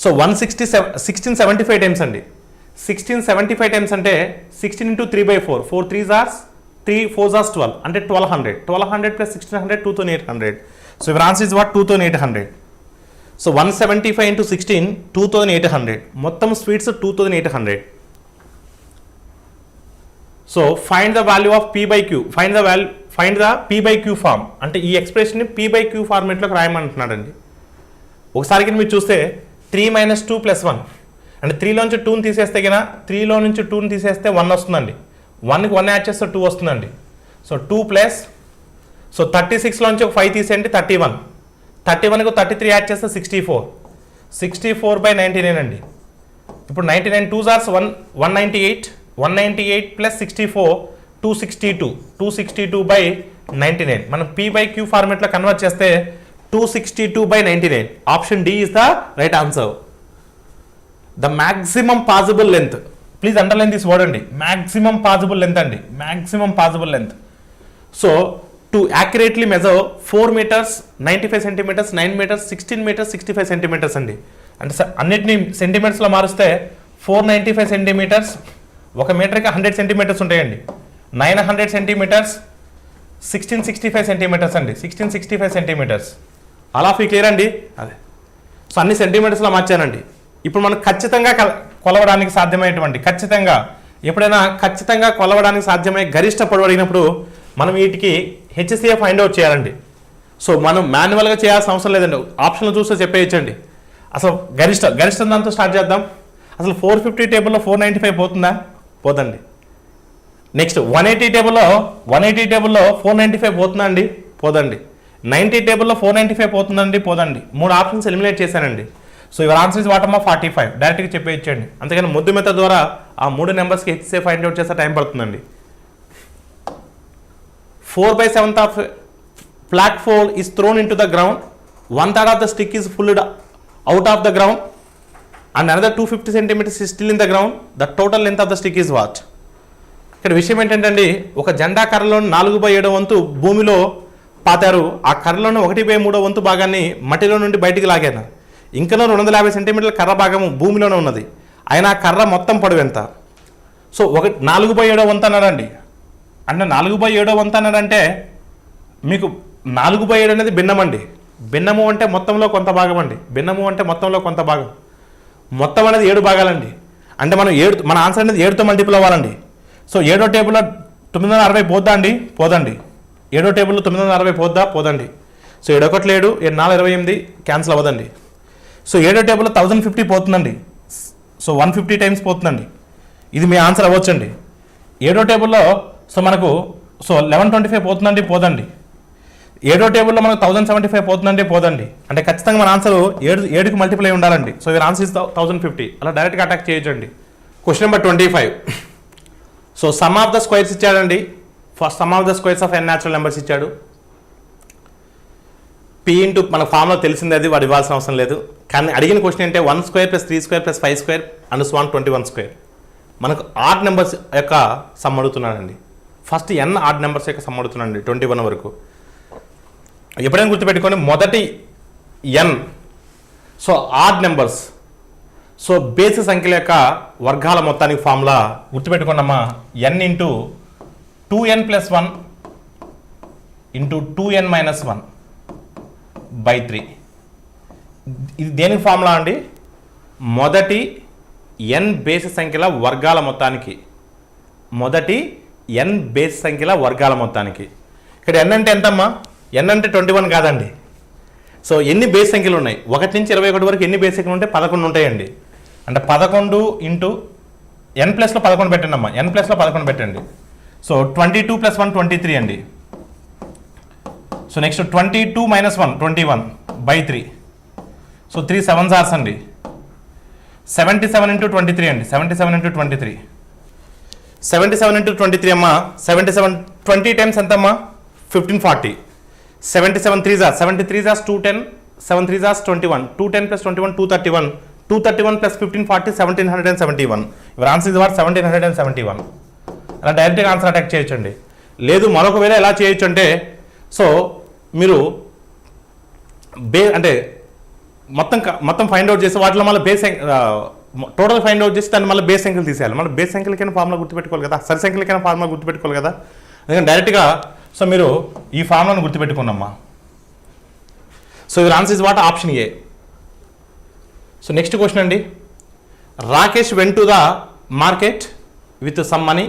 సో 1675 టైమ్స్ అండి. 1675 టైమ్స్ అంటే 16 × 3/4, 4 3s are 3 4s are 12 అంటే 1200. 1200 + 1600 2800. So your answer is what 2800. So 175 × 16 2800. మొత్తం sweets 2800. So find the value of P/Q. Find the P/Q form అంటే ఈ ఎక్స్ప్రెషన్ని P/Q ఫార్మేట్లోకి రాయమంటున్నాడండి. ఒకసారి మీరు చూస్తే 3 - 2 + 1 అంటే 3లోంచి 2ని తీసేస్తే కన్నా 3లో నుంచి 2ని తీసేస్తే 1 వస్తుందండి. 1కి 1 యాడ్ చేస్తే 2 వస్తుందండి. సో 2 + సో 36లోంచి ఒక 5 తీసేయండి 31, 31కు 33 యాడ్ చేస్తే 64, 64/99 అండి. ఇప్పుడు 99 2s are 198, 198 + 64 262, 262/99. మనం P/Q ఫార్మేట్లో కన్వర్ట్ చేస్తే 262/99. Option D is the right answer. The maximum possible length, please underline this word అండి, మ్యాక్సిమం పాసిబుల్ లెంత్ అండి, maximum possible length. So to accurately measure 4 meters 95 centimeters, 9 meters 16 meters 65 centimeters అండి. అంటే అన్నిటినీ సెంటీమీటర్స్లో మారుస్తే 495 centimeters, 1 మీటర్కి 100 centimeters ఉంటాయండి. 900 centimeters 1665 centimeters అండి, 1665 centimeters. అలా fee clear అండి. అదే సో అన్ని సెంటీమీటర్స్లో మార్చానండి. ఇప్పుడు మనం ఖచ్చితంగా కొలవడానికి సాధ్యమైనటువంటి, ఖచ్చితంగా ఎప్పుడైనా ఖచ్చితంగా కొలవడానికి సాధ్యమయ్యే గరిష్ట పొడవు అడిగినప్పుడు మనం వీటికి హెచ్సిఎఫ్ ఫైండ్ అవుట్ చేయాలండి. సో మనం మాన్యువల్గా చేయాల్సిన అవసరం లేదండి, ఆప్షన్లు చూస్తే చెప్పేయచ్చండి. అసలు గరిష్ట దాంతో స్టార్ట్ చేద్దాం. అసలు 450 టేబుల్లో 495 పోతుందా? పోదండి. నెక్స్ట్ 180 టేబుల్లో 495 పోతుందా అండి? పోదండి. 90 టేబుల్లో 495 పోతుందండి? పోదండి. 3 ఆప్షన్స్ ఎలిమినేట్ చేశానండి. సో యువర్ ఆన్సర్ ఇస్ వాటమ్మా 45, డైరెక్ట్గా చెప్పేయచ్చండి. అంతేగాని ముద్దు మెథడ్ ద్వారా ఆ 3 నెంబర్స్కి హెచ్సిఎఫ్ ఫైండ్ అవుట్ చేస్తే టైం పడుతుందండి. 4/7 of flak fold is thrown into the ground, 1/3 of the stick is pulled out of the ground and another 250 centimeters is still in the ground. The total length of the stick is what? ఇక్కడ విషయం ఏంటంటే ఒక జెండా కర్రలో 4/7 వంతు భూమిలో పాతారు. ఆ కర్రలోని 1/3 వంతు భాగాన్ని మట్టిలో నుండి బయటికి లాగాను. ఇంకనూ 250 సెంటీమీటర్ల కర్ర భాగం భూమిలోనే ఉన్నది. అయినా కర్ర మొత్తం పొడవు ఎంత? సో 4/7 వంతు అన్నాడండి. అంటే 4/7 వంతు అన్నాడంటే మీకు 4/7 అనేది భిన్నం అండి. భిన్నము అంటే మొత్తంలో కొంత భాగం అండి. భిన్నము అంటే మొత్తంలో కొంత భాగం. మొత్తం అనేది 7 భాగాలండి. అంటే మనం మన ఆన్సర్ అనేది 7తో మల్టిపుల్ అవ్వాలండి. సో 7వ టేబుల్లో 960 పోద్దా అండి? పోదండి. 7వ టేబుల్లో 960 పోద్దా? పోదండి. సో 7 1 7, 7 4 28 క్యాన్సిల్ అవ్వదండి. సో 7వ టేబుల్లో 1050 పోతుందండి. సో 150 టైమ్స్ పోతుందండి. ఇది మీ ఆన్సర్ అవ్వచ్చండి. 7వ టేబుల్లో సో మనకు 1125 పోతుందండి? పోదండి. 7వ టేబుల్లో మనకు 1075 పోతుందండి? పోదండి. అంటే ఖచ్చితంగా మన ఆన్సర్ 7కి మల్టిపుల్ అయి ఉండాలండి. So your answer is 1050. అలా డైరెక్ట్గా అటాక్ చేయొచ్చండి. Question number 25. So sum of the squares ఇచ్చాడండి. First sum of the squares of n natural numbers ఇచ్చాడు. P ఇంటూ మన ఫామ్లో తెలిసింది, అది వాడు ఇవ్వాల్సిన అవసరం లేదు. కానీ అడిగిన క్వశ్చన్ అంటే 1² + 3² + 5² అండ్ 21². మనకు ఆడ్ నెంబర్స్ యొక్క సమ్ అడుగుతున్నాడండి. ఫస్ట్ n ఆడ్ నెంబర్స్ యొక్క సమ్ అడుగుతున్నాడండి 21 వరకు. ఎప్పుడైనా గుర్తుపెట్టుకొని మొదటి n so odd numbers, so బేసి సంఖ్యల యొక్క వర్గాల మొత్తానికి ఫార్ములా గుర్తుపెట్టుకున్నామా, n into 2n + 1 into 2n - 1/3. ఇది దేనికి ఫార్ములా అండి? మొదటి n బేసి సంఖ్యల వర్గాల మొత్తానికి, మొదటి n బేసి సంఖ్యల వర్గాల మొత్తానికి. ఇక్కడ n అంటే ఎంతమ్మా? n అంటే 21 కాదండి. సో ఎన్ని బేస్ సంఖ్యలు ఉన్నాయి? 1 నుంచి 21 వరకు ఎన్ని బేస్ సంఖ్యలు ఉంటే 11 ఉంటాయండి. అంటే 11 ఇంటూ n ప్లస్లో 11 పెట్టండి అమ్మా, n ప్లస్లో 11 పెట్టండి. సో 22 + 1 23 అండి. So next 22 - 1 21/3. సో 3 7s అండి. 77 × 23 అండి. 77 × 23. 77 × 23 అమ్మా. 77 20 టైమ్స్ ఎంత అమ్మా? 1540. 77 3s 73s 210, 7 3s 21, 210 + 21 231, 231 + 1540 1771. Your answer is what? 1771. అలా డైరెక్ట్గా ఆన్సర్ అటాక్ చేయొచ్చండి. లేదు మరొక వేళ ఎలా చేయొచ్చు అంటే, సో మీరు అంటే మొత్తం ఫైండ్ అవుట్ చేసి వాటిలో మళ్ళీ బేస్ టోటల్ ఫైండ్ అవుట్ చేసి దాన్ని మళ్ళీ బేస్ సంఖ్యలు తీసేయాలి. మళ్ళీ బేస్ సంఖ్యలకైనా ఫార్ములా గుర్తుపెట్టుకోవాలి కదా, సరి సంఖ్యలకైనా ఫార్ములా గుర్తుపెట్టుకోవాలి కదా. అందుకని డైరెక్ట్గా సో మీరు ఈ ఫార్ములాను గుర్తుపెట్టుకున్నామ్మా. So your answer is what? Option A. So next question అండి. Rakesh went to the market with some money,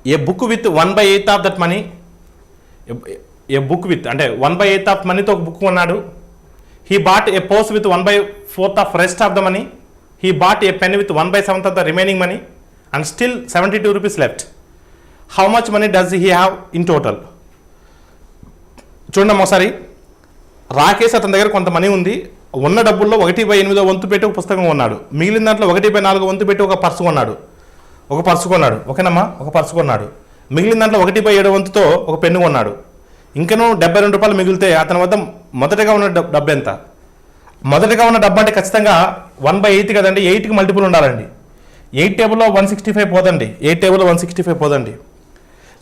a book with 1/8 of that money, a book with అంటే 1/8 ఆఫ్ మనీతో ఒక బుక్ కొన్నాడు. He bought a purse with 1/4 of rest of the money. He bought a pen with 1/7 of the remaining money and still 72 rupees left. How much money does he have in total? చూడండి ఒకసారి. రాకేష్ అతని దగ్గర కొంత money ఉంది. ఉన్న డబ్బుల్లో 1/8 వంతు పెట్టి ఒక పుస్తకం కొన్నాడు. మిగిలిన దాంట్లో 1/4 వంతు పెట్టి ఒక పర్సు కొన్నాడు. ఓకేనమ్మా, ఒక పర్సు కొన్నాడు. మిగిలిన దాంట్లో 1/7 వంతుతో ఒక పెన్ను కొన్నాడు. ఇంకనూ 72 రూపాయలు మిగిలితే అతని వద్ద మొదటగా ఉన్న డబ్బు ఎంత? మొదటగా ఉన్న డబ్బు అంటే ఖచ్చితంగా 1/8 కదండి, 8కి మల్టిపుల్ ఉండాలండి. 8 టేబుల్లో 165 పోదండి, 8 టేబుల్లో 165 పోదండి.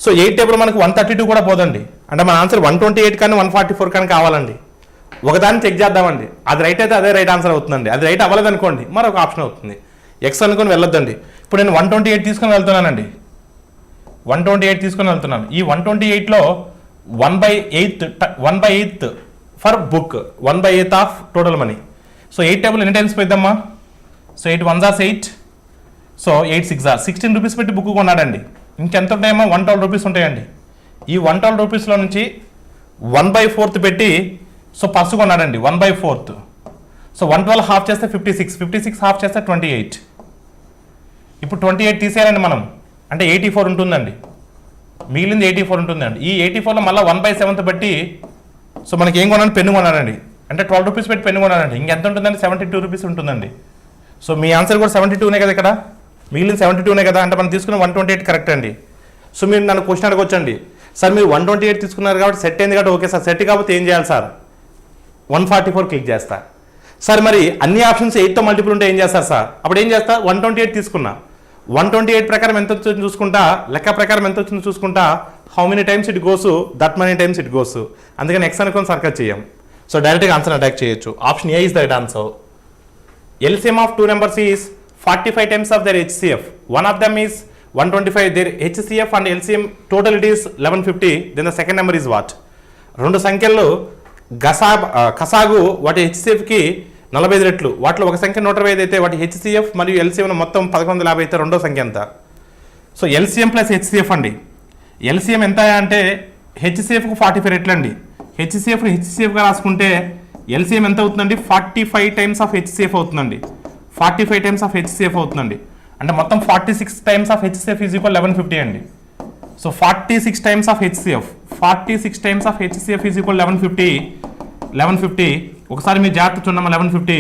సో 8 టేబుల్ మనకు 132 కూడా పోదండి. అంటే మన ఆన్సర్ 128 కానీ 144 కానీ కావాలండి. ఒకదాన్ని చెక్ చేద్దామండి. అది రైట్ అయితే అదే రైట్ ఆన్సర్ అవుతుందండి. అది రైట్ అవ్వలేదు అనుకోండి మరొక ఆప్షన్ అవుతుంది. ఎక్స్ అనుకొని వెళ్ళొద్దండి. ఇప్పుడు నేను 128 తీసుకొని వెళ్తున్నానండి. 128 తీసుకొని వెళ్తున్నాను. ఈ 128లో 1/8 ఫర్ బుక్, 1/8 ఆఫ్ టోటల్ మనీ. సో 8 టేబుల్ ఎన్ని టైమ్స్ పోయిద్దామా? So 8 1s are 8, so 8 6s are 16 rupees పెట్టి బుక్ కొన్నాడండి. ఇంకెంత ఉంటాయేమో 112 రూపీస్ ఉంటాయండి. ఈ 112 రూపీస్లో నుంచి 1/4 పెట్టి సో పర్సు కొన్నాడండి, 1/4. సో 112 హాఫ్ చేస్తే 56 హాఫ్ చేస్తే 28. ఇప్పుడు 28 తీసేయాలండి మనం, అంటే 84 ఉంటుందండి. మిగిలింది 84 ఉంటుందండి. ఈ 84లో మళ్ళీ 1/7 పెట్టి సో మనకి ఏం కొన్నాను? పెన్ను కొన్నాడండి. అంటే 12 రూపీస్ పెట్టి పెన్ను కొన్నాడండి. ఇంకెంత ఉంటుందండి? 72 రూపీస్ ఉంటుందండి. సో మీ ఆన్సర్ కూడా 72నే కదా, ఇక్కడ మిగిలిన 72నే కదా, అంటే మనం తీసుకున్న 128 కరెక్ట్ అండి. సో మీరు నన్ను క్వశ్చన్ అడగొచ్చండి, సార్ మీరు 128 తీసుకున్నారు కాబట్టి సెట్ అయింది కాబట్టి ఓకే సార్, సెట్ కాకపోతే ఏం చేయాలి సార్? 144 క్లిక్ చేస్తా. సార్ మరి అన్ని ఆప్షన్స్ 8తో మల్టిపుల్ ఉంటే ఏం చేస్తారు సార్? అప్పుడు ఏం చేస్తా? 128 తీసుకున్నా, 128 ప్రకారం ఎంత వచ్చిందో చూసుకుంటా, లెక్క ప్రకారం ఎంత వచ్చిందో చూసుకుంటా, how many times it goes, that many times it goes. అందుకని ఎక్స్ అనుకొని సర్కల్ చేయం. సో డైరెక్ట్గా ఆన్సర్ అటాక్ చేయొచ్చు. Option A is the right answer. LCM of two numbers is 45 times of their HCF. One of them is 125. Their HCF and LCM total it is 1150. Then the second number is what? రెండు సంఖ్యల్లో కసాగు వాటి HCFకి 45 రెట్లు, వాటిలో ఒక సంఖ్య 125 అయితే వాటి HCF మరియు LCM మొత్తం 1150 అయితే రెండో సంఖ్య ఎంత? సో LCM ప్లస్ HCF అండి. LCM ఎంత అంటే HCFకు 45 రెట్లు అండి. HCFగా రాసుకుంటే LCM ఎంత అవుతుందండి? 45 టైమ్స్ ఆఫ్ HCF అవుతుందండి. 45 టైమ్స్ ఆఫ్ HCF అవుతుందండి. అంటే మొత్తం 46 times of HCF is equal 1150 అండి. So 46 times of HCF, 46 times of HCF is equal 1150. ఒకసారి మీరు జాగ్రత్త చూడమ్మా, 1150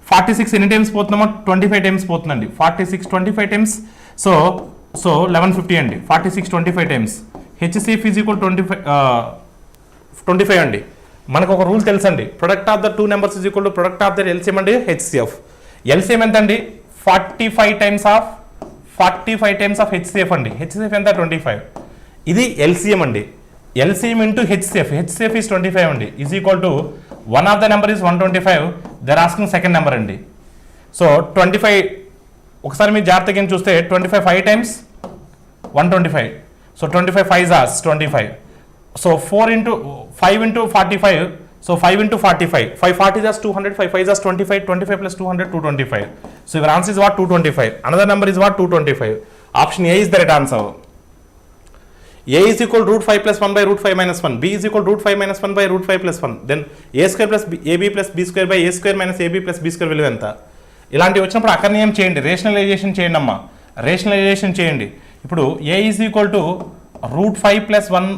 46 ఎన్ని టైమ్స్ పోతున్నామో 25 టైమ్స్ పోతుందండి. 46 25 టైమ్స్, సో 1150 అండి. 46 25 టైమ్స్ HCF ఈజ్ ఈక్వల్ 25 అండి. మనకు ఒక రూల్ తెలుసండి, product of the two numbers is equal to product of their LCM అండి HCF. LCM ఎంత అండి? 45 టైమ్స్ ఆఫ్ HCF అండి. HCF ఎంత? 25. ఇది LCM అండి. LCM ఇంటూ HCF ఈజ్ 25 అండి, is equal to one of the number is 125. They're asking second number అండి. So 25 ఒకసారి మీరు జాగ్రత్తగా చూస్తే 25 5 times 125. So 25 5s are 25. So 5 into 45. So 5 into 45. 5 40s are 200. 5 5s are 25. 25 plus 200 225. So your answer is what? 225. Another number is what? 225. Option A is the right answer. A is equal to √5 plus 1 by √5 minus 1. B is equal to √5 minus 1 by √5 plus 1. Then A square plus AB plus B square by A square minus AB plus B square విలువ ఎంత? ఇలాంటివి వచ్చినప్పుడు అకర్ణీయం చేయండి, rationalization చేయండి అమ్మా, rationalization చేయండి. ఇప్పుడు A is equal to √5 plus 1,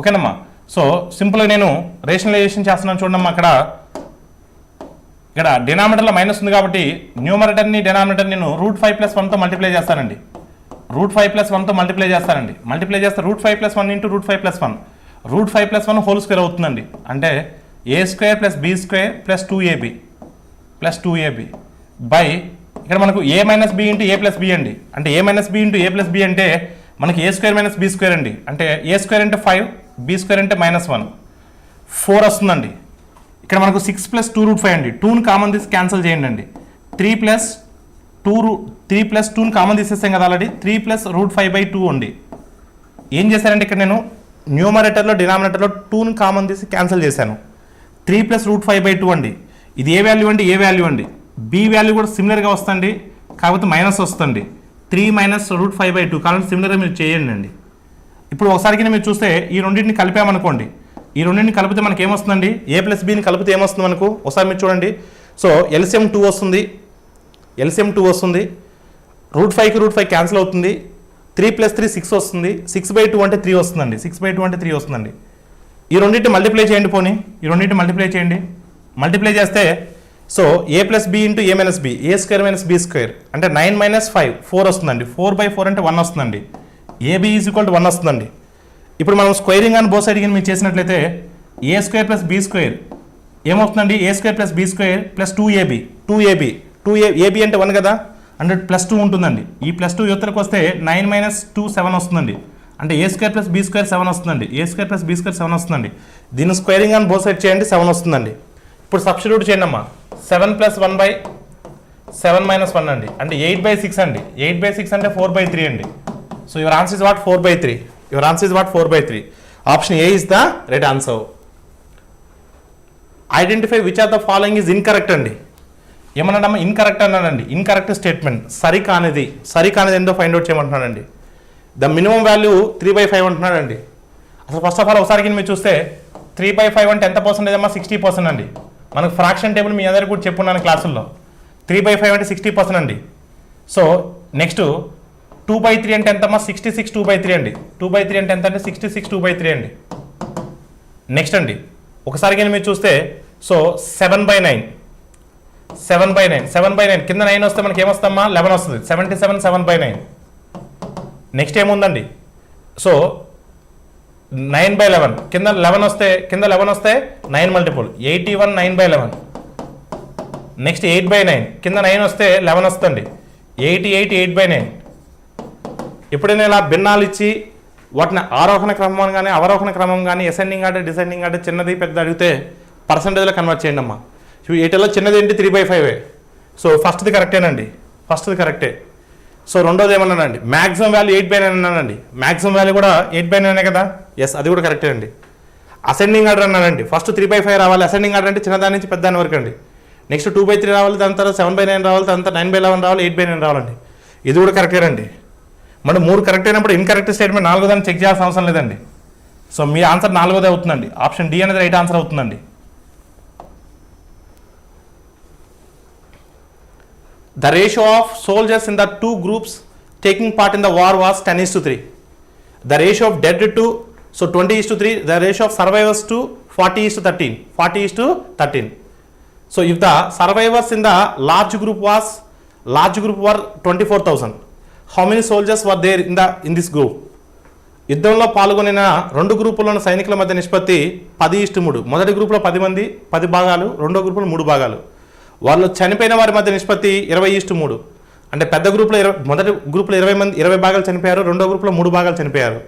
ఓకేనమ్మా. సో సింపుల్గా నేను రేషనలైజేషన్ చేస్తున్నాను చూడమ్మా. ఇక్కడ డినామినేటర్లో మైనస్ ఉంది కాబట్టి న్యూమరేటర్ని డినామినేటర్ నేను √5 plus 1తో మల్టిప్లై చేస్తానండి. √5 plus 1తో మల్టిప్లై చేస్తానండి. మల్టిప్లై చేస్తే √5 plus 1 into √5 plus 1. √5 plus 1 whole square అవుతుందండి. అంటే A square plus B square plus 2AB by ఇక్కడ మనకు A minus B into A plus B అండి. అంటే A minus B into A plus B అంటే మనకి A square minus B square అండి. అంటే A square అంటే 5, B square అంటే -1, 4 వస్తుందండి. ఇక్కడ మనకు 6 plus 2 √5 అండి. 2ని కామన్ తీసి క్యాన్సిల్ చేయండి అండి. 3 plus 2ని కామన్ తీసేస్తాం కదా ఆల్రెడీ. 3 plus √5/2 అండి. ఏం చేశారంటే ఇక్కడ నేను న్యూమరేటర్లో డినామినేటర్లో 2ని కామన్ తీసి క్యాన్సిల్ చేశాను. 3 plus √5/2 అండి. ఇది ఏ వాల్యూ అండి? ఏ వాల్యూ అండి. బి వాల్యూ కూడా సిమిలర్గా వస్తుంది, కాకపోతే మైనస్ వస్తుంది. 3 minus √5/2 కాబట్టి సిమిలర్గా మీరు చేయండి అండి. ఇప్పుడు ఒకసారికి మీరు చూస్తే ఈ రెండింటిని కలిపామనుకోండి, ఈ రెండింటిని కలిపితే మనకి ఏమొస్తుందండి? A plus Bని కలిపితే ఏమొస్తుంది మనకు? ఒకసారి మీరు చూడండి. సో LCM 2 వస్తుంది, √5కి √5 క్యాన్సిల్ అవుతుంది. 3 plus 3 6 వస్తుంది. 6/2 అంటే 3 వస్తుందండి. 6/2 అంటే 3 వస్తుందండి. ఈ రెండింటిని మల్టిప్లై చేయండి. పోనీ ఈ రెండింటిని మల్టిప్లై చేయండి. మల్టిప్లై చేస్తే so A plus B into A minus B, A square minus B square అంటే 9 minus 5 4 వస్తుందండి. 4/4 అంటే 1 వస్తుందండి. AB ఈజ్ ఈక్వల్ టు 1 వస్తుందండి. ఇప్పుడు మనం స్క్వేరింగ్ అని బోత్ సైడ్ మీరు చేసినట్లయితే A square plus B square ఏమవుతుందండి? A square plus B square plus 2AB 2A AB అంటే 1 కదా, అంటే +2 ఉంటుందండి. ఈ +2 యువతలకు వస్తే 9 - 2 7 వస్తుందండి. అంటే A² + B² 7 వస్తుందండి. A² + B² 7 వస్తుందండి. దీన్ని స్క్వేరింగ్ అని బోత్ సైడ్ చేయండి, 7 వస్తుందండి. ఇప్పుడు సబ్స్టిట్యూట్ చేయండి అమ్మా. 7 + 1/7 - 1 అండి, అంటే 8/6 అండి. 8/6 అంటే 4/3 అండి. So your answer is what? 4/3. Your answer is what? 4/3. Option A is the right answer. Identify which are the following is incorrect అండి. ఏమన్నాడమ్మా? ఇన్కరెక్ట్ అన్నాడండి. ఇన్కరెక్ట్ స్టేట్మెంట్, సరికానిది. సరికానిది ఏంటో ఫైండ్ అవుట్ చేయమంటున్నాడండి. ద మినిమం వాల్యూ 3/5 అంటున్నాడండి. అసలు ఫస్ట్ ఆఫ్ ఆల్ ఒకసారి మీరు చూస్తే 3/5 అంటే ఎంత పర్సెంటేజ్ అమ్మా? 60% అండి. మనకు ఫ్రాక్షన్ టేబుల్ మీ అందరికీ కూడా చెప్పున్నాను క్లాసుల్లో. 3/5 అంటే 60% అండి. సో నెక్స్ట్ 2/3 అంటే ఎంతమ్మా? 66 2/3 అండి. 2/3 అంటే ఎంత అంటే 66 2/3 అండి. నెక్స్ట్ అండి ఒకసారి కానీ మీరు చూస్తే సో 7/9 కింద 9 వస్తే మనకి ఏమొస్తామా? 11 వస్తుంది. 77 7/9. నెక్స్ట్ ఏముందండి? సో 9/11 కింద 11 వస్తే 9 మల్టిపుల్ 81 9/11. నెక్స్ట్ 8/9 కింద 9 వస్తే 11 వస్తుంది. 88 8/9. ఎప్పుడైనా ఇలా భిన్నాలు ఇచ్చి వాటిని ఆరోహణ క్రమం కానీ అవరోహణ క్రమం కానీ అసెండింగ్ ఆర్డర్ డిసెండింగ్ ఆర్డర్ చిన్నది పెద్ద అడిగితే పర్సంటేజ్లో కన్వర్ట్ చేయండి అమ్మా. వీటిలో చిన్నది ఏంటి? 3/5. సో ఫస్ట్ది కరెక్టేనండి, ఫస్ట్ది కరెక్టే. సో రెండోది ఏమన్నానండి? మ్యాక్సిమం వాల్యూ 8/9 అన్నానండి. మ్యాక్సిమం వాల్యూ కూడా 8/9 కదా. ఎస్, అది కూడా కరెక్టే అండి. అసెండింగ్ ఆర్డర్ అన్నానండి. ఫస్ట్ 3/5 రావాలి. అసెండింగ్ ఆర్డర్ అంటే చిన్నదాని నుంచి పెద్దదాని వరకు అండి. నెక్స్ట్ 2/3 రావాలి, దాని తర్వాత 7/9 రావాలి, దాని తర్వాత 9/11 రావాలి, 8/9 రావాలండి. ఇది కూడా కరెక్టేనండి. మనం 3 కరెక్ట్ అయినప్పుడు ఇన్కరెక్ట్ స్టేట్మెంట్ 4వ దాన్ని చెక్ చేయాల్సిన అవసరం లేదండి. సో మీ ఆన్సర్ 4వదే అవుతుందండి. ఆప్షన్ డి అనేది రైట్ ఆన్సర్ అవుతుందండి. The ratio of soldiers in the 2 groups taking part in the war was 10:3. The ratio of dead to 20:3. The ratio of survivors to 40:13. 40:13. So if the survivors in the large group were 24,000, how many soldiers were there in this group? యుద్ధంలో పాల్గొనిన 2 గ్రూపుల్లోని సైనికుల మధ్య నిష్పత్తి 10:3. మొదటి గ్రూప్లో 10 మంది 10 భాగాలు, రెండో గ్రూపులో 3 భాగాలు. వాళ్ళు చనిపోయిన వారి మధ్య నిష్పత్తి 20:3. అంటే పెద్ద గ్రూప్లో మొదటి గ్రూప్లో 20 భాగాలు చనిపోయారు, రెండో గ్రూప్లో 3 భాగాలు చనిపోయారు.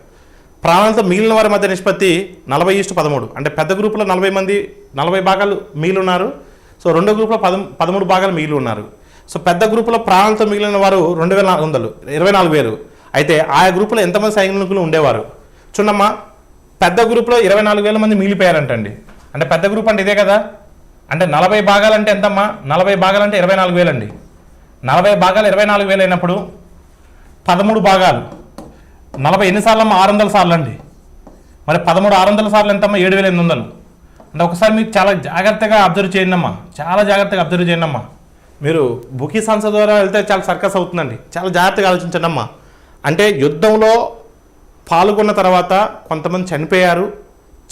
ప్రాణాలతో మిగిలిన వారి మధ్య నిష్పత్తి 40:13. అంటే పెద్ద గ్రూప్లో 40 భాగాలు మిగిలి ఉన్నారు. సో రెండో గ్రూప్లో 13 భాగాలు మిగిలి ఉన్నారు. సో పెద్ద గ్రూపులో ప్రాణాలతో మిగిలిన వారు 2,400, 24,000. అయితే ఆయా గ్రూపులో ఎంతమంది సైనికులు ఉండేవారు చూడమ్మా. పెద్ద గ్రూప్లో 24,000 మంది మిగిలిపోయారంటండి. అంటే పెద్ద గ్రూప్ అంటే ఇదే కదా. అంటే 40 భాగాలంటే ఎంతమ్మా? 40 భాగాలంటే 24,000 అండి. 40 భాగాలు 24,000 అయినప్పుడు 13 భాగాలు 40 ఎన్నిసార్లు అమ్మా? 600 సార్లు అండి. మరి 13 600 సార్లు ఎంతమ్మా? 7,800. అంటే ఒకసారి మీకు చాలా జాగ్రత్తగా అబ్జర్వ్ చేయండి అమ్మా, చాలా జాగ్రత్తగా అబ్జర్వ్ చేయండి అమ్మా. మీరు బుకీ సంస్థ ద్వారా వెళ్తే చాలా సర్కస్ అవుతుందండి. చాలా జాగ్రత్తగా ఆలోచించండి అమ్మా. అంటే యుద్ధంలో పాల్గొన్న తర్వాత కొంతమంది చనిపోయారు.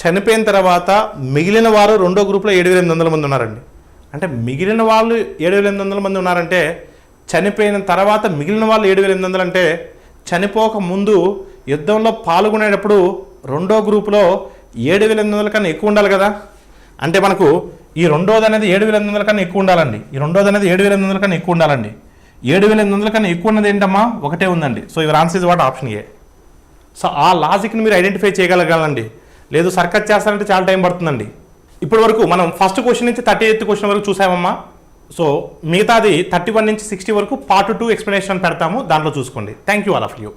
చనిపోయిన తర్వాత మిగిలిన వారు రెండో గ్రూప్లో 7,800 మంది ఉన్నారండి. అంటే మిగిలిన వాళ్ళు 7,800 మంది ఉన్నారంటే చనిపోయిన తర్వాత మిగిలిన వాళ్ళు 7,800 అంటే చనిపోక ముందు యుద్ధంలో పాల్గొనేటప్పుడు రెండో గ్రూపులో 7,800 కన్నా ఎక్కువ ఉండాలి కదా. అంటే మనకు ఈ రెండోది అనేది 7,800 కన్నా ఎక్కువ ఉండాలండి. ఈ రెండోది అనేది 7,800 కన్నా ఎక్కువ ఉండాలండి. 7,800 కన్నా ఎక్కువ ఉన్నది ఏంటమ్మా? ఒకటే ఉందండి. So your answer is what? Option A. So ఆ లాజిక్ని మీరు ఐడెంటిఫై చేయగలగాలండి. లేదు సర్కస్ చేస్తారంటే చాలా టైం పడుతుందండి. ఇప్పటి వరకు మనం ఫస్ట్ క్వశ్చన్ నుంచి 38th క్వశ్చన్ వరకు చూసామమ్మా. సో మిగతాది 31 నుంచి 60 వరకు పార్ట్ 2 ఎక్స్ప్లెనేషన్ పెడతాము, దాంట్లో చూసుకోండి. Thank you all of you.